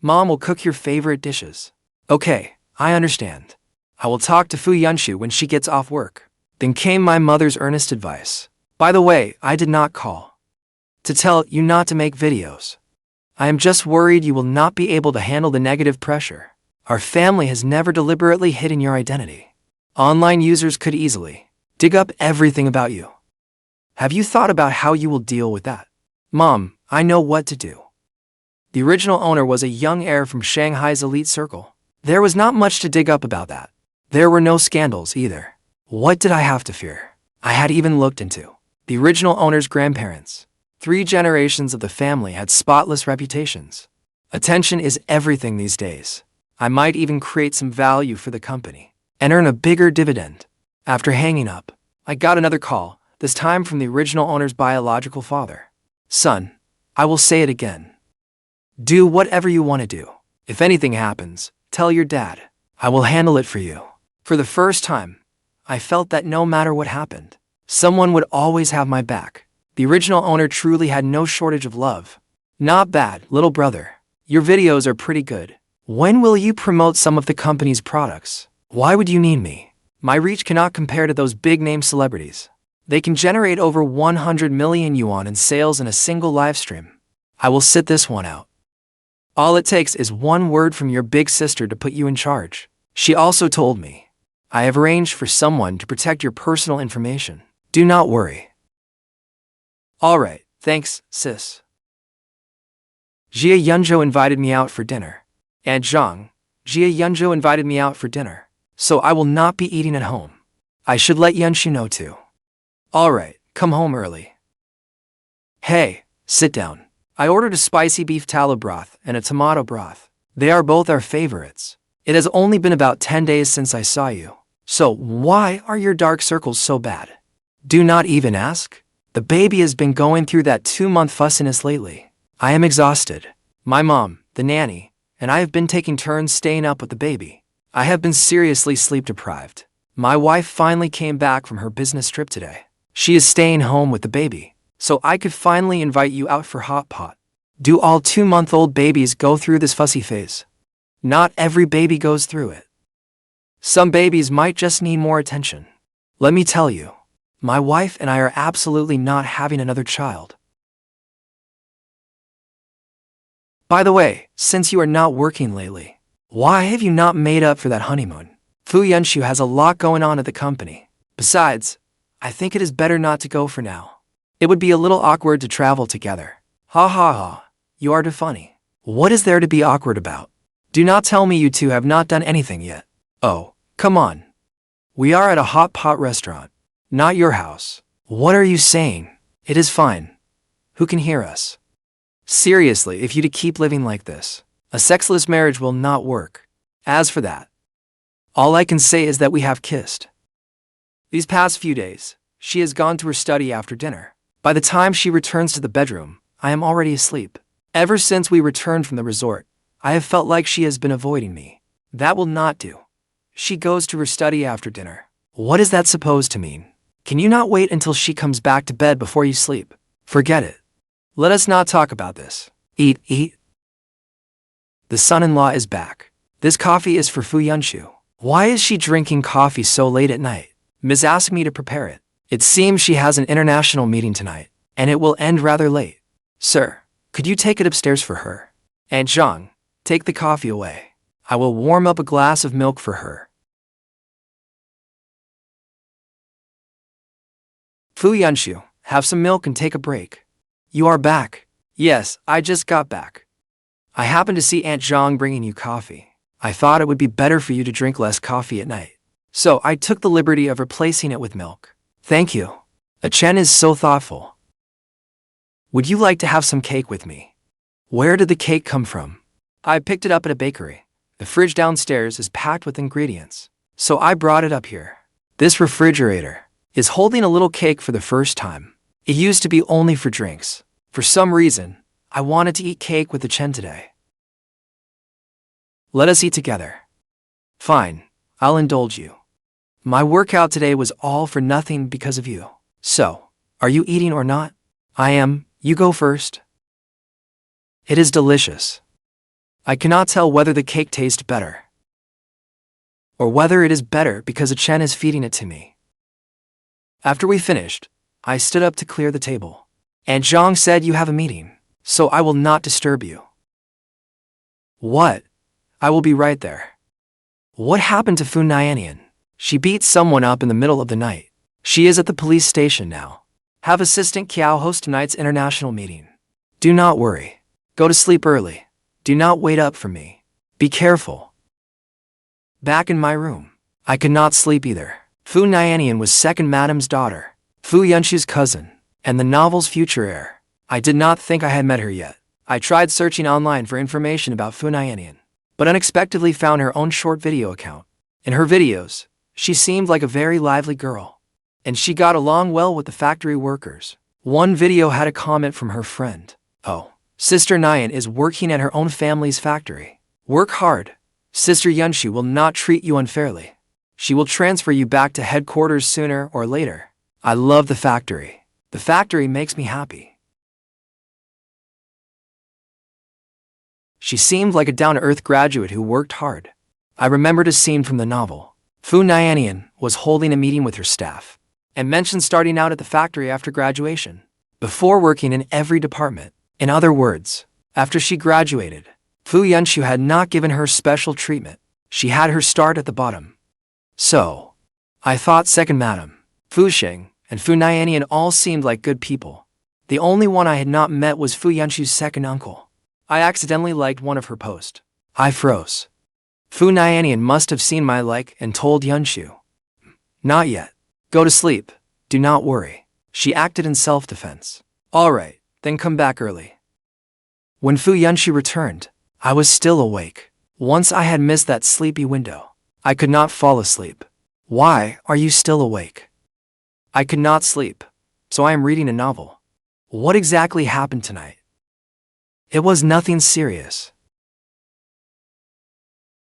Speaker 1: Mom will cook your favorite dishes. Okay, I understand. I will talk to Yunshu when she gets off work. Then came my mother's earnest advice. By the way, I did not call to tell you not to make videos. I am just worried you will not be able to handle the negative pressure. Our family has never deliberately hidden your identity. Online users could easily dig up everything about you. Have you thought about how you will deal with that? Mom, I know what to do. The original owner was a young heir from Shanghai's elite circle. There was not much to dig up about that. There were no scandals either. What did I have to fear? I had even looked into the original owner's grandparents. 3 generations of the family had spotless reputations. Attention is everything these days. I might even create some value for the company and earn a bigger dividend. After hanging up, I got another call, this time from the original owner's biological father. Son, I will say it again. Do whatever you want to do. If anything happens, tell your dad. I will handle it for you. For the first time, I felt that no matter what happened, someone would always have my back. The original owner truly had no shortage of love. Not bad, little brother. Your videos are pretty good. When will you promote some of the company's products? Why would you need me? My reach cannot compare to those big-name celebrities. They can generate over 100 million yuan in sales in a single live stream. I will sit this one out. All it takes is one word from your big sister to put you in charge. She also told me, I have arranged for someone to protect your personal information. Do not worry. Alright, thanks, sis. Yunshu invited me out for dinner. And Jiang, Yunshu invited me out for dinner. So I will not be eating at home. I should let Yunshu know too. Alright, come home early. Hey, sit down. I ordered a spicy beef tallow broth and a tomato broth. They are both our favorites. It has only been about 10 days since I saw you. So why are your dark circles so bad? Do not even ask. The baby has been going through that 2-month fussiness lately. I am exhausted. My mom, the nanny, and I have been taking turns staying up with the baby. I have been seriously sleep deprived. My wife finally came back from her business trip today. She is staying home with the baby, so I could finally invite you out for hot pot. Do all 2-month-old babies go through this fussy phase? Not every baby goes through it. Some babies might just need more attention. Let me tell you, my wife and I are absolutely not having another child. By the way, since you are not working lately, why have you not made up for that honeymoon? Yunshu has a lot going on at the company. Besides, I think it is better not to go for now. It would be a little awkward to travel together. Ha ha ha, you are too funny. What is there to be awkward about? Do not tell me you two have not done anything yet. Oh, come on. We are at a hot pot restaurant, not your house. What are you saying? It is fine. Who can hear us? Seriously, if you to keep living like this, a sexless marriage will not work. As for that, all I can say is that we have kissed. These past few days, she has gone to her study after dinner. By the time she returns to the bedroom, I am already asleep. Ever since we returned from the resort, I have felt like she has been avoiding me. That will not do. She goes to her study after dinner. What is that supposed to mean? Can you not wait until she comes back to bed before you sleep? Forget it. Let us not talk about this. Eat. The son-in-law is back. This coffee is for Yunshu. Why is she drinking coffee so late at night? Miss asked me to prepare it. It seems she has an international meeting tonight, and it will end rather late. Sir, could you take it upstairs for her? And Jiang, take the coffee away. I will warm up a glass of milk for her. Yunshu, have some milk and take a break. You are back. Yes, I just got back. I happened to see Aunt Jiang bringing you coffee. I thought it would be better for you to drink less coffee at night. So I took the liberty of replacing it with milk. Thank you. Chen is so thoughtful. Would you like to have some cake with me? Where did the cake come from? I picked it up at a bakery. The fridge downstairs is packed with ingredients, so I brought it up here. This refrigerator is holding a little cake for the first time. It used to be only for drinks. For some reason, I wanted to eat cake with the Chen today. Let us eat together. Fine, I'll indulge you. My workout today was all for nothing because of you. So, are you eating or not? I am. You go first. It is delicious. I cannot tell whether the cake tastes better, or whether it is better because Chen is feeding it to me. After we finished, I stood up to clear the table. Aunt Jiang said you have a meeting, so I will not disturb you. What? I will be right there. What happened to Fu Nianian? She beat someone up in the middle of the night. She is at the police station now. Have Assistant Kiao host tonight's international meeting. Do not worry. Go to sleep early. Do not wait up for me. Be careful. Back in my room, I could not sleep either. Fu Nianian was second madam's daughter, Fu Yunshu's cousin, and the novel's future heir. I did not think I had met her yet. I tried searching online for information about Fu Nianian, but unexpectedly found her own short video account. In her videos, she seemed like a very lively girl, and she got along well with the factory workers. One video had a comment from her friend. Oh, Sister Nian is working at her own family's factory. Work hard. Sister Yunshu will not treat you unfairly. She will transfer you back to headquarters sooner or later. I love the factory. The factory makes me happy. She seemed like a down-to-earth graduate who worked hard. I remembered a scene from the novel. Fu Nianian was holding a meeting with her staff and mentioned starting out at the factory after graduation, before working in every department. In other words, after she graduated, Fu Yunshu had not given her special treatment. She had her start at the bottom. So, I thought second madam, Fu Xing, and Fu Nianian all seemed like good people. The only one I had not met was Fu Yunshu's second uncle. I accidentally liked one of her posts. I froze. Fu Nianian must have seen my like and told Yunshu. Not yet. Go to sleep. Do not worry. She acted in self-defense. All right, then come back early. When Fu Yunshu returned, I was still awake. Once I had missed that sleepy window, I could not fall asleep. Why are you still awake? I could not sleep, so I am reading a novel. What exactly happened tonight? It was nothing serious.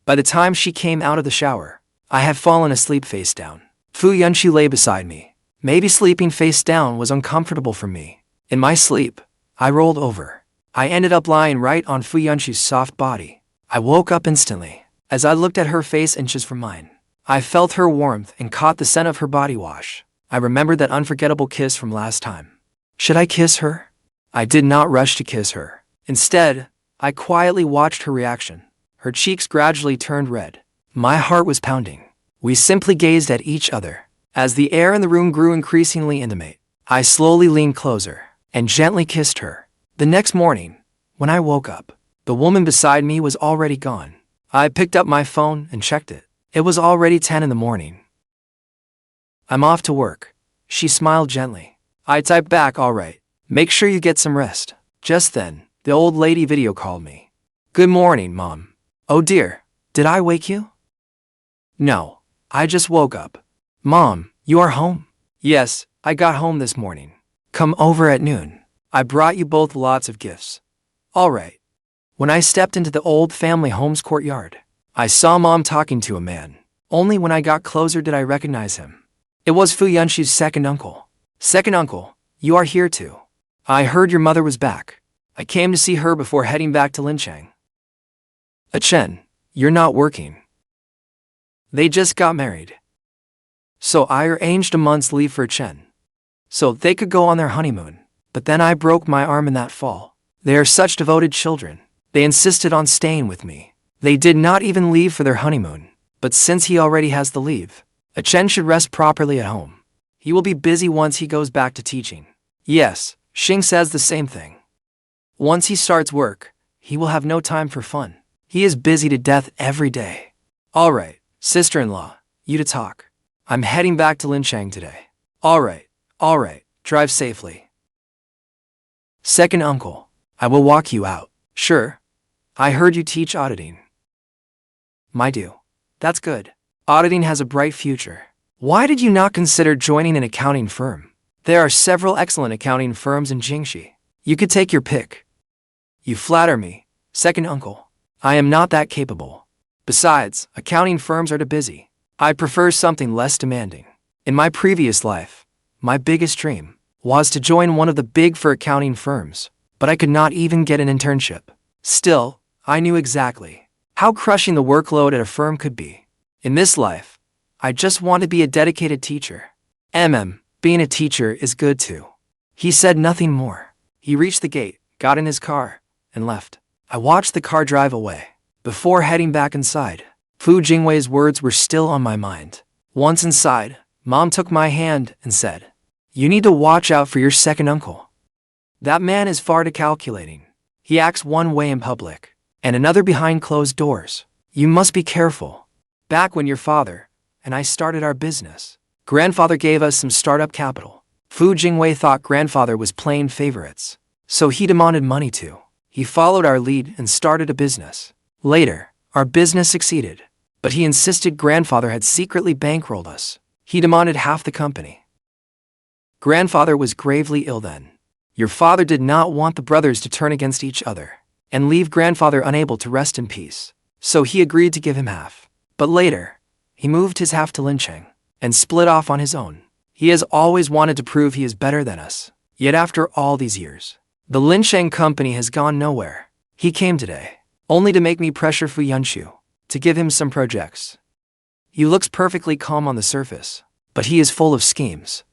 Speaker 1: By the time she came out of the shower, I had fallen asleep face down. Fu Yunshu lay beside me. Maybe sleeping face down was uncomfortable for me. In my sleep, I rolled over. I ended up lying right on Fu Yunshu's soft body. I woke up instantly. As I looked at her face inches from mine, I felt her warmth and caught the scent of her body wash. I remembered that unforgettable kiss from last time. Should I kiss her? I did not rush to kiss her. Instead, I quietly watched her reaction. Her cheeks gradually turned red. My heart was pounding. We simply gazed at each other. As the air in the room grew increasingly intimate, I slowly leaned closer and gently kissed her. The next morning, when I woke up, the woman beside me was already gone. I picked up my phone and checked it. It was already 10 in the morning. I'm off to work. She smiled gently. I typed back, all right. Make sure you get some rest. Just then, the old lady video called me. Good morning, Mom. Oh dear, did I wake you? No, I just woke up. Mom, you are home? Yes, I got home this morning. Come over at noon. I brought you both lots of gifts. All right. When I stepped into the old family home's courtyard, I saw Mom talking to a man. Only when I got closer did I recognize him. It was Fu Yunshu's second uncle. Second uncle, you are here too. I heard your mother was back. I came to see her before heading back to Linchang. Chen, you're not working. They just got married. So I arranged a month's leave for Chen, so they could go on their honeymoon. But then I broke my arm in that fall. They are such devoted children. They insisted on staying with me. They did not even leave for their honeymoon. But since he already has the leave, Chen should rest properly at home. He will be busy once he goes back to teaching. Yes, Xing says the same thing. Once he starts work, he will have no time for fun. He is busy to death every day. Alright, sister-in-law, you to talk. I'm heading back to Linchang today. Alright, drive safely. Second uncle, I will walk you out. Sure. I heard you teach auditing. My do. That's good. Auditing has a bright future. Why did you not consider joining an accounting firm? There are several excellent accounting firms in Jinghe. You could take your pick. You flatter me, second uncle. I am not that capable. Besides, accounting firms are too busy. I prefer something less demanding. In my previous life, my biggest dream was to join one of the big four accounting firms, but I could not even get an internship. Still, I knew exactly how crushing the workload at a firm could be. In this life, I just want to be a dedicated teacher. Being a teacher is good too. He said nothing more. He reached the gate, got in his car, and left. I watched the car drive away. Before heading back inside, Jingwei's words were still on my mind. Once inside, Mom took my hand and said, "You need to watch out for your second uncle. That man is far too calculating. He acts one way in public, and another behind closed doors. You must be careful." Back when your father and I started our business, grandfather gave us some startup capital. Jingwei thought grandfather was playing favorites, so he demanded money too. He followed our lead and started a business. Later, our business succeeded, but he insisted grandfather had secretly bankrolled us. He demanded half the company. Grandfather was gravely ill then. Your father did not want the brothers to turn against each other and leave grandfather unable to rest in peace, so he agreed to give him half. But later, he moved his half to Linchang and split off on his own. He has always wanted to prove he is better than us. Yet after all these years, the Linchang company has gone nowhere. He came today, only to make me pressure Yunshu to give him some projects. He looks perfectly calm on the surface, but he is full of schemes.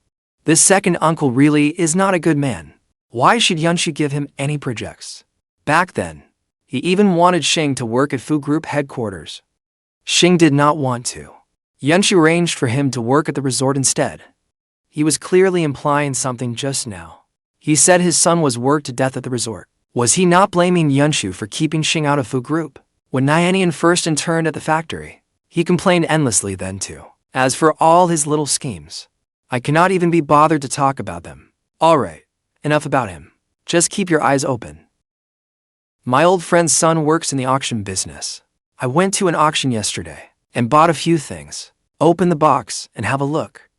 Speaker 1: This second uncle really is not a good man. Why should Yunshu give him any projects? Back then, he even wanted Xinghe to work at Fu Group headquarters. Xinghe did not want to. Yunshu arranged for him to work at the resort instead. He was clearly implying something just now. He said his son was worked to death at the resort. Was he not blaming Yunshu for keeping Xinghe out of Fu Group? When Nianian first interned at the factory, he complained endlessly then too. As for all his little schemes, I cannot even be bothered to talk about them. Alright, enough about him. Just keep your eyes open. My old friend's son works in the auction business. I went to an auction yesterday and bought a few things. Open the box and have a look.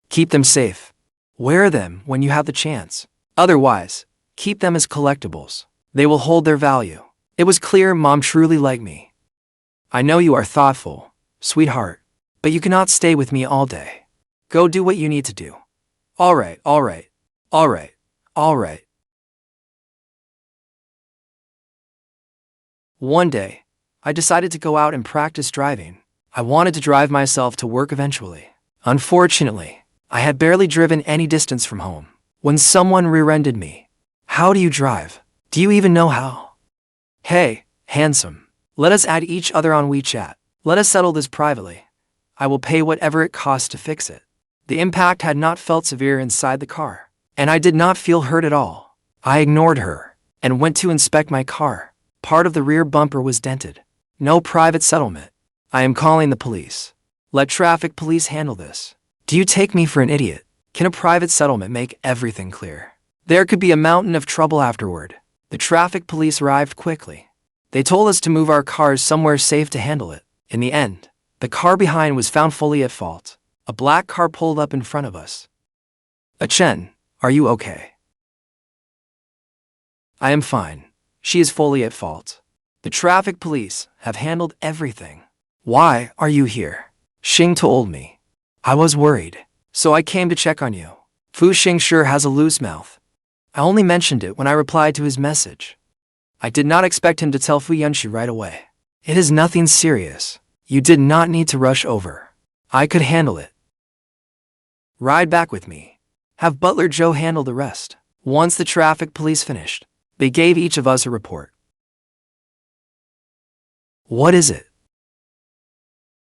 Speaker 1: Keep them safe. Wear them when you have the chance. Otherwise, keep them as collectibles. They will hold their value. It was clear Mom truly liked me. I know you are thoughtful, sweetheart, but you cannot stay with me all day. Go do what you need to do. Alright. One day, I decided to go out and practice driving. I wanted to drive myself to work eventually. Unfortunately, I had barely driven any distance from home when someone rear-ended me. How do you drive? Do you even know how? Hey, handsome. Let us add each other on WeChat. Let us settle this privately. I will pay whatever it costs to fix it. The impact had not felt severe inside the car, and I did not feel hurt at all. I ignored her and went to inspect my car. Part of the rear bumper was dented. No private settlement. I am calling the police. Let traffic police handle this. Do you take me for an idiot? Can a private settlement make everything clear? There could be a mountain of trouble afterward. The traffic police arrived quickly. They told us to move our cars somewhere safe to handle it. In the end, the car behind was found fully at fault. A black car pulled up in front of us. Chen, are you okay? I am fine. She is fully at fault. The traffic police have handled everything. Why are you here? Xinghe told me. I was worried, so I came to check on you. Xinghe sure has a loose mouth. I only mentioned it when I replied to his message. I did not expect him to tell Yunshu right away. It is nothing serious. You did not need to rush over. I could handle it. Ride back with me. Have Butler Joe handle the rest. Once the traffic police finished, they gave each of us a report. What is it?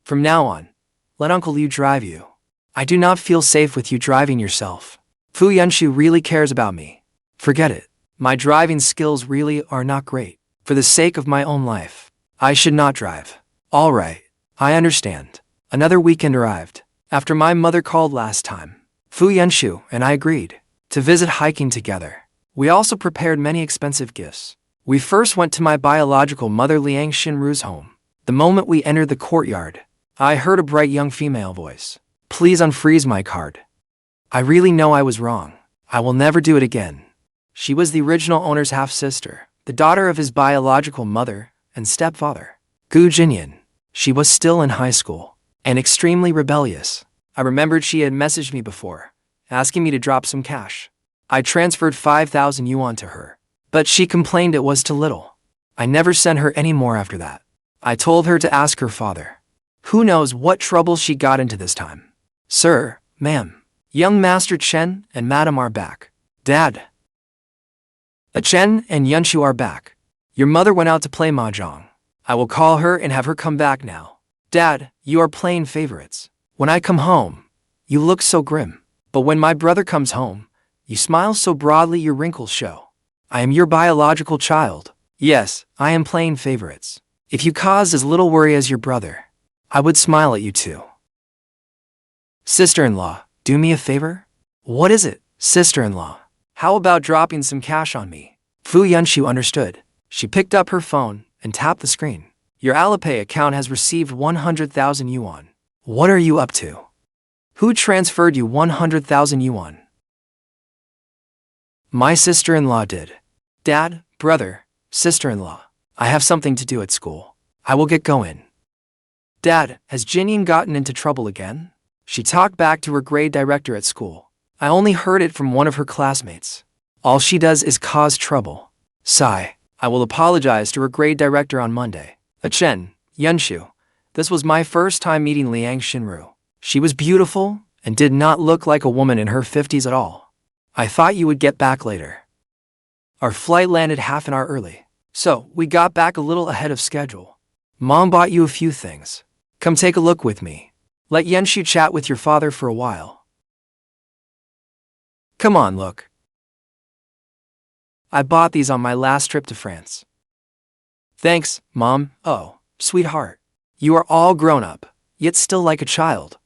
Speaker 1: From now on, let Uncle Liu drive you. I do not feel safe with you driving yourself. Yunshu really cares about me. Forget it. My driving skills really are not great. For the sake of my own life, I should not drive. All right, I understand. Another weekend arrived. After my mother called last time, Yunshu and I agreed to visit hiking together. We also prepared many expensive gifts. We first went to my biological mother Liang Xinru's home. The moment we entered the courtyard, I heard a bright young female voice. Please unfreeze my card. I really know I was wrong. I will never do it again. She was the original owner's half-sister, the daughter of his biological mother and stepfather, Gu Jinyan. She was still in high school and extremely rebellious. I remembered she had messaged me before, asking me to drop some cash. I transferred 5,000 yuan to her, but she complained it was too little. I never sent her any more after that. I told her to ask her father. Who knows what trouble she got into this time. Sir, ma'am, young Master Chen and Madam are back. Dad. Chen and Yunshu are back. Your mother went out to play mahjong. I will call her and have her come back now. Dad, you are playing favorites. When I come home, you look so grim. But when my brother comes home, you smile so broadly your wrinkles show. I am your biological child. Yes, I am playing favorites. If you caused as little worry as your brother, I would smile at you too. Sister-in-law, do me a favor? What is it, sister-in-law? How about dropping some cash on me? Yunshu understood. She picked up her phone and tapped the screen. Your Alipay account has received 100,000 yuan. What are you up to? Who transferred you 100,000 yuan? My sister-in-law did. Dad, brother, sister-in-law, I have something to do at school. I will get going. Dad, has Jinyan gotten into trouble again? She talked back to her grade director at school. I only heard it from one of her classmates. All she does is cause trouble. Sigh. I will apologize to her grade director on Monday. Chen, Yunshu. This was my first time meeting Liang Xinru. She was beautiful and did not look like a woman in her 50s at all. I thought you would get back later. Our flight landed half an hour early, so we got back a little ahead of schedule. Mom bought you a few things. Come take a look with me. Let Yunshu chat with your father for a while. Come on, look. I bought these on my last trip to France. Thanks, Mom. Oh, sweetheart. You are all grown up, yet still like a child.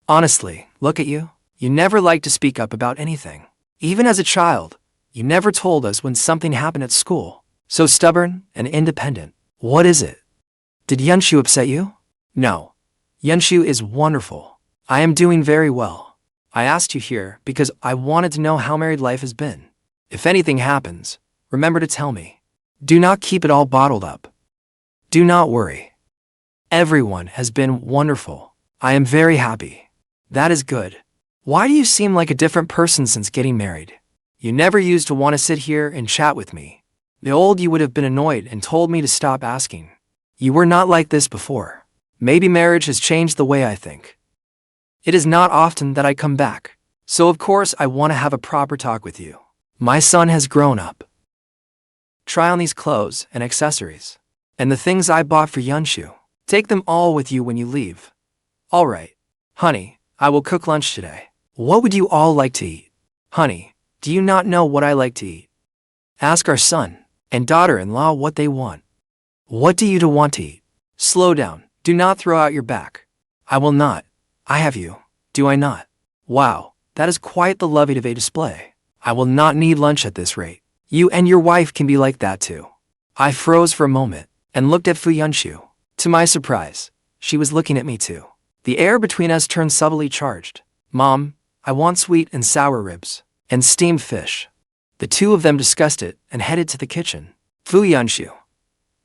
Speaker 1: Honestly, look at you. You never liked to speak up about anything. Even as a child, you never told us when something happened at school. So stubborn and independent. What is it? Did Yunshu upset you? No. Yunshu is wonderful. I am doing very well. I asked you here because I wanted to know how married life has been. If anything happens, remember to tell me. Do not keep it all bottled up. Do not worry. Everyone has been wonderful. I am very happy. That is good. Why do you seem like a different person since getting married? You never used to want to sit here and chat with me. The old you would have been annoyed and told me to stop asking. You were not like this before. Maybe marriage has changed the way I think. It is not often that I come back, so of course I want to have a proper talk with you. My son has grown up. Try on these clothes and accessories. And the things I bought for Yunshu. Take them all with you when you leave. All right. Honey, I will cook lunch today. What would you all like to eat? Honey, do you not know what I like to eat? Ask our son and daughter-in-law what they want. What do you want to eat? Slow down. Do not throw out your back. I will not. I have you. Do I not? Wow, that is quite the lovey-dovey display. I will not need lunch at this rate. You and your wife can be like that too. I froze for a moment and looked at Yunshu. To my surprise, she was looking at me too. The air between us turned subtly charged. Mom, I want sweet and sour ribs and steamed fish. The two of them discussed it and headed to the kitchen. Yunshu,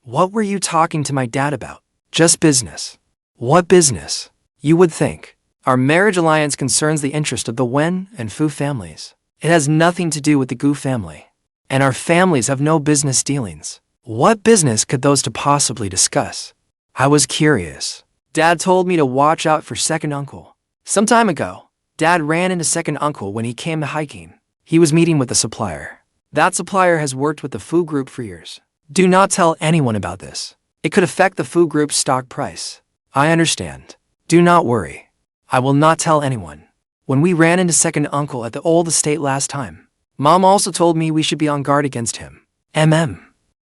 Speaker 1: what were you talking to my dad about? Just business. What business? You would think. Our marriage alliance concerns the interest of the Wen and Fu families. It has nothing to do with the Gu family. And our families have no business dealings. What business could those two possibly discuss? I was curious. Dad told me to watch out for second uncle. Some time ago, Dad ran into second uncle when he came to hiking. He was meeting with a supplier. That supplier has worked with the Fu group for years. Do not tell anyone about this. It could affect the Fu group's stock price. I understand. Do not worry. I will not tell anyone. When we ran into second uncle at the old estate last time, Mom also told me we should be on guard against him.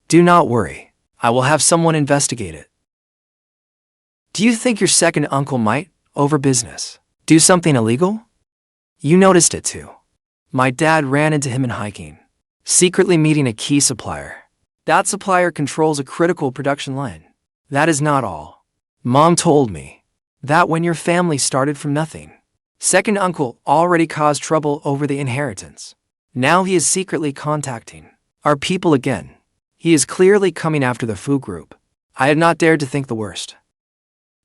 Speaker 1: Do not worry. I will have someone investigate it. Do you think your second uncle might, over business, do something illegal? You noticed it too. My dad ran into him in hiking, secretly meeting a key supplier. That supplier controls a critical production line. That is not all. Mom told me that when your family started from nothing, second uncle already caused trouble over the inheritance. Now he is secretly contacting our people again. He is clearly coming after the Fu group. I had not dared to think the worst.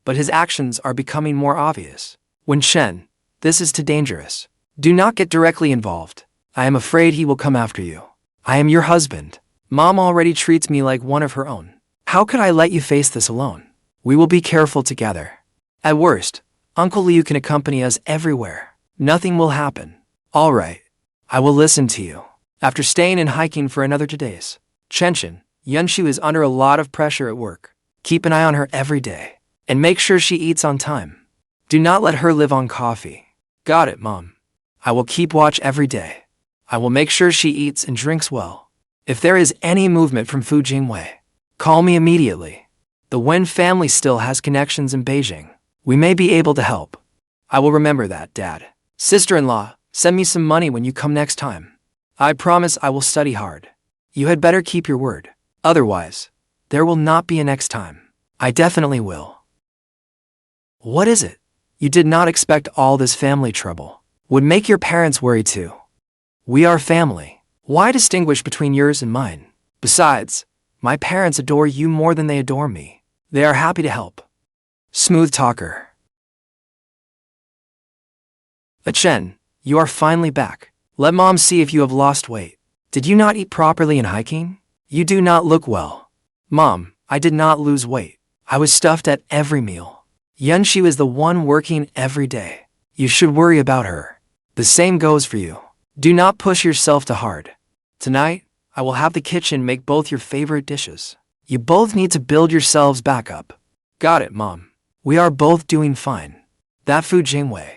Speaker 1: But his actions are becoming more obvious. When Chen, this is too dangerous. Do not get directly involved. I am afraid he will come after you. I am your husband. Mom already treats me like one of her own. How could I let you face this alone? We will be careful together. At worst, Uncle Liu can accompany us everywhere. Nothing will happen. All right. I will listen to you. After staying and hiking for another 2 days, Chen, Yunshu is under a lot of pressure at work. Keep an eye on her every day. And make sure she eats on time. Do not let her live on coffee. Got it, Mom. I will keep watch every day. I will make sure she eats and drinks well. If there is any movement from Fu Jingwei, call me immediately. The Wen family still has connections in Beijing. We may be able to help. I will remember that, Dad. Sister-in-law, send me some money when you come next time. I promise I will study hard. You had better keep your word. Otherwise, there will not be a next time. I definitely will. What is it? You did not expect all this family trouble. Would make your parents worry too. We are family. Why distinguish between yours and mine? Besides, my parents adore you more than they adore me. They are happy to help. Smooth talker. Chen, you are finally back. Let Mom see if you have lost weight. Did you not eat properly in hiking? You do not look well. Mom, I did not lose weight. I was stuffed at every meal. Yunshu is the one working every day. You should worry about her. The same goes for you. Do not push yourself too hard. Tonight, I will have the kitchen make both your favorite dishes. You both need to build yourselves back up. Got it, Mom. We are both doing fine. That Fu Jingwei.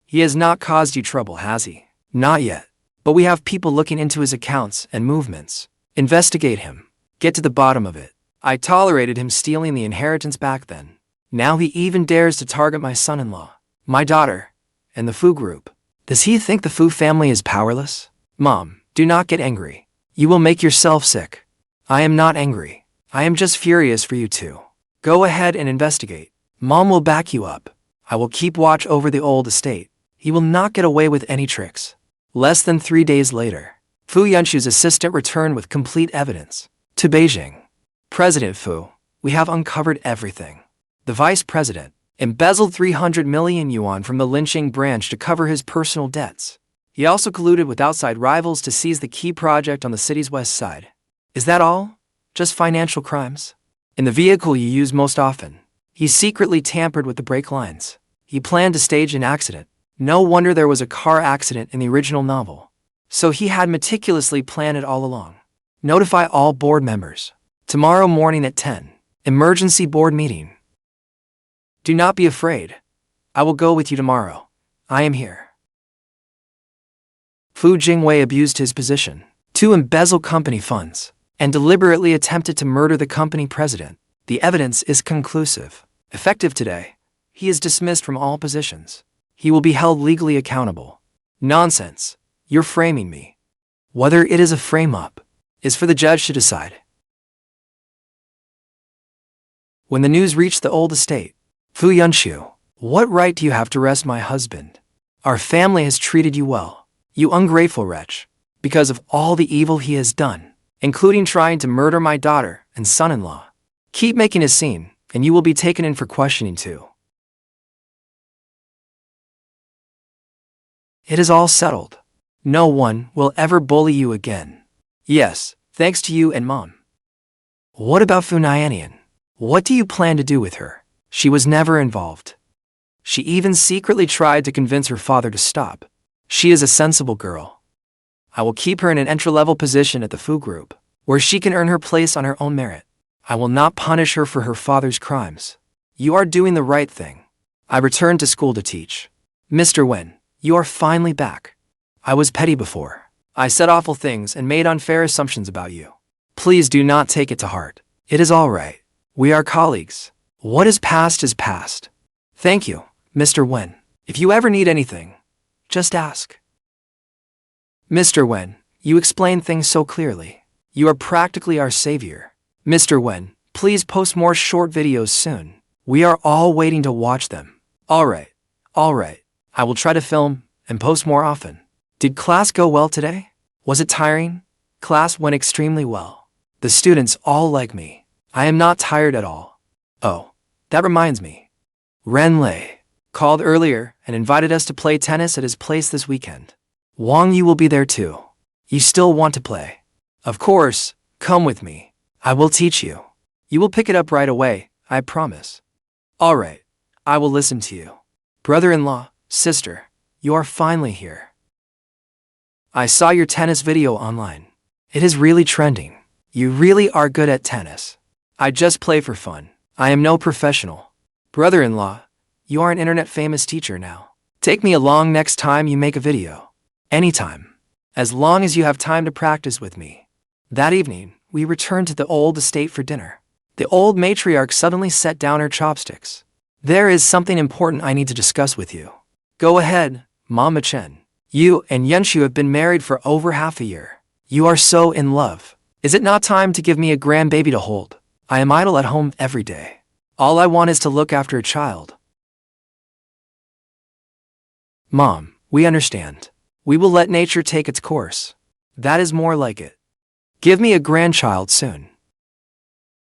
Speaker 1: He has not caused you trouble, has he? Not yet. But we have people looking into his accounts and movements. Investigate him. Get to the bottom of it. I tolerated him stealing the inheritance back then. Now he even dares to target my son-in-law, my daughter, and the Fu group. Does he think the Fu family is powerless? Mom, do not get angry. You will make yourself sick. I am not angry. I am just furious for you two. Go ahead and investigate. Mom will back you up. I will keep watch over the old estate. He will not get away with any tricks. Less than 3 days later, Fu Yunshu's assistant returned with complete evidence. To Beijing. President Fu, we have uncovered everything. The vice president embezzled 300 million yuan from the Linqing branch to cover his personal debts. He also colluded with outside rivals to seize the key project on the city's west side. Is that all? Just financial crimes? In the vehicle you use most often, he secretly tampered with the brake lines. He planned to stage an accident. No wonder there was a car accident in the original novel. So he had meticulously planned it all along. Notify all board members. Tomorrow morning at 10. Emergency board meeting. Do not be afraid. I will go with you tomorrow. I am here. Fu Jingwei abused his position to embezzle company funds and deliberately attempted to murder the company president. The evidence is conclusive. Effective today, he is dismissed from all positions. He will be held legally accountable. Nonsense. You're framing me. Whether it is a frame-up is for the judge to decide. When the news reached the old estate, Fu Yunshu, what right do you have to arrest my husband? Our family has treated you well, you ungrateful wretch, because of all the evil he has done, including trying to murder my daughter and son-in-law. Keep making a scene, and you will be taken in for questioning too. It is all settled. No one will ever bully you again. Yes, thanks to you and Mom. What about Fu Nianian? What do you plan to do with her? She was never involved. She even secretly tried to convince her father to stop. She is a sensible girl. I will keep her in an entry-level position at the Fu Group, where she can earn her place on her own merit. I will not punish her for her father's crimes. You are doing the right thing. I returned to school to teach. Mr. Wen, you are finally back. I was petty before. I said awful things and made unfair assumptions about you. Please do not take it to heart. It is all right. We are colleagues. What is past. Thank you, Mr. Wen. If you ever need anything, just ask. Mr. Wen, you explain things so clearly. You are practically our savior. Mr. Wen, please post more short videos soon. We are all waiting to watch them. All right. I will try to film and post more often. Did class go well today? Was it tiring? Class went extremely well. The students all like me. I am not tired at all. Oh, that reminds me. Ren Lei called earlier and invited us to play tennis at his place this weekend. Wang, you will be there too. You still want to play? Of course, come with me. I will teach you. You will pick it up right away, I promise. All right, I will listen to you. Brother-in-law, sister, you are finally here. I saw your tennis video online. It is really trending. You really are good at tennis. I just play for fun. I am no professional. Brother-in-law, you are an internet-famous teacher now. Take me along next time you make a video. Anytime. As long as you have time to practice with me. That evening, we returned to the old estate for dinner. The old matriarch suddenly set down her chopsticks. There is something important I need to discuss with you. Go ahead, Mama Chen. You and Yunshu have been married for over half a year. You are so in love. Is it not time to give me a grandbaby to hold? I am idle at home every day. All I want is to look after a child. Mom, we understand. We will let nature take its course. That is more like it. Give me a grandchild soon.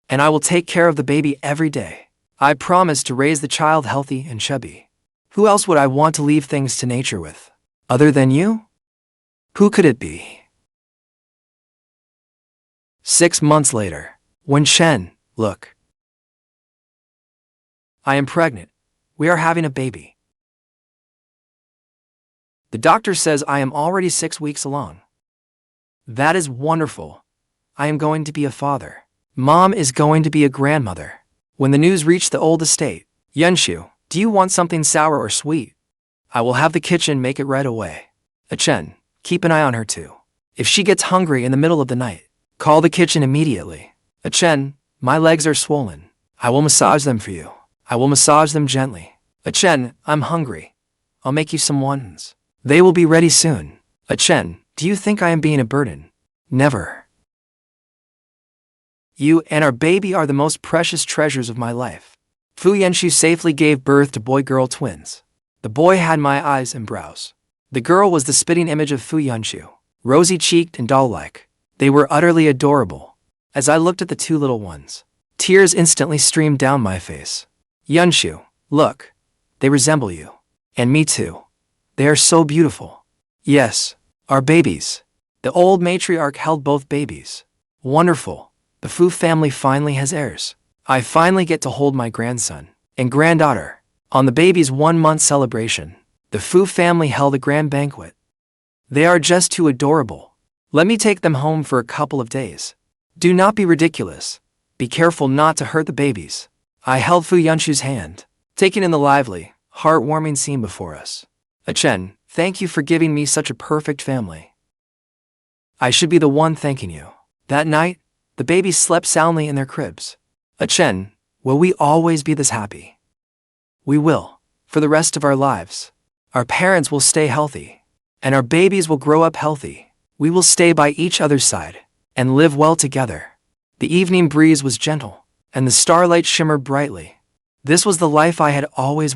Speaker 1: And I will take care of the baby every day. I promise to raise the child healthy and chubby. Who else would I want to leave things to nature with? Other than you? Who could it be? 6 months later, when Chen, look. I am pregnant. We are having a baby. The doctor says I am already 6 weeks along. That is wonderful. I am going to be a father. Mom is going to be a grandmother. When the news reached the old estate, Yunshu, do you want something sour or sweet? I will have the kitchen make it right away. Chen, keep an eye on her too. If she gets hungry in the middle of the night, call the kitchen immediately. Chen, my legs are swollen. I will massage them for you. I will massage them gently. Chen, I'm hungry. I'll make you some wontons. They will be ready soon. Chen, do you think I am being a burden? Never. You and our baby are the most precious treasures of my life. Fu Yunshu safely gave birth to boy-girl twins. The boy had my eyes and brows. The girl was the spitting image of Fu Yunshu, rosy-cheeked and doll-like. They were utterly adorable. As I looked at the 2 little ones, tears instantly streamed down my face. Yunshu, look. They resemble you. And me too. They are so beautiful. Yes, our babies. The old matriarch held both babies. Wonderful. The Fu family finally has heirs. I finally get to hold my grandson and granddaughter. On the baby's 1-month celebration, the Fu family held a grand banquet. They are just too adorable. Let me take them home for a couple of days. Do not be ridiculous. Be careful not to hurt the babies. I held Fu Yunshu's hand, taking in the lively, heartwarming scene before us. Chen, thank you for giving me such a perfect family. I should be the one thanking you. That night, the babies slept soundly in their cribs. Chen, will we always be this happy? We will, for the rest of our lives. Our parents will stay healthy, and our babies will grow up healthy. We will stay by each other's side and live well together. The evening breeze was gentle, and the starlight shimmered brightly. This was the life I had always wanted.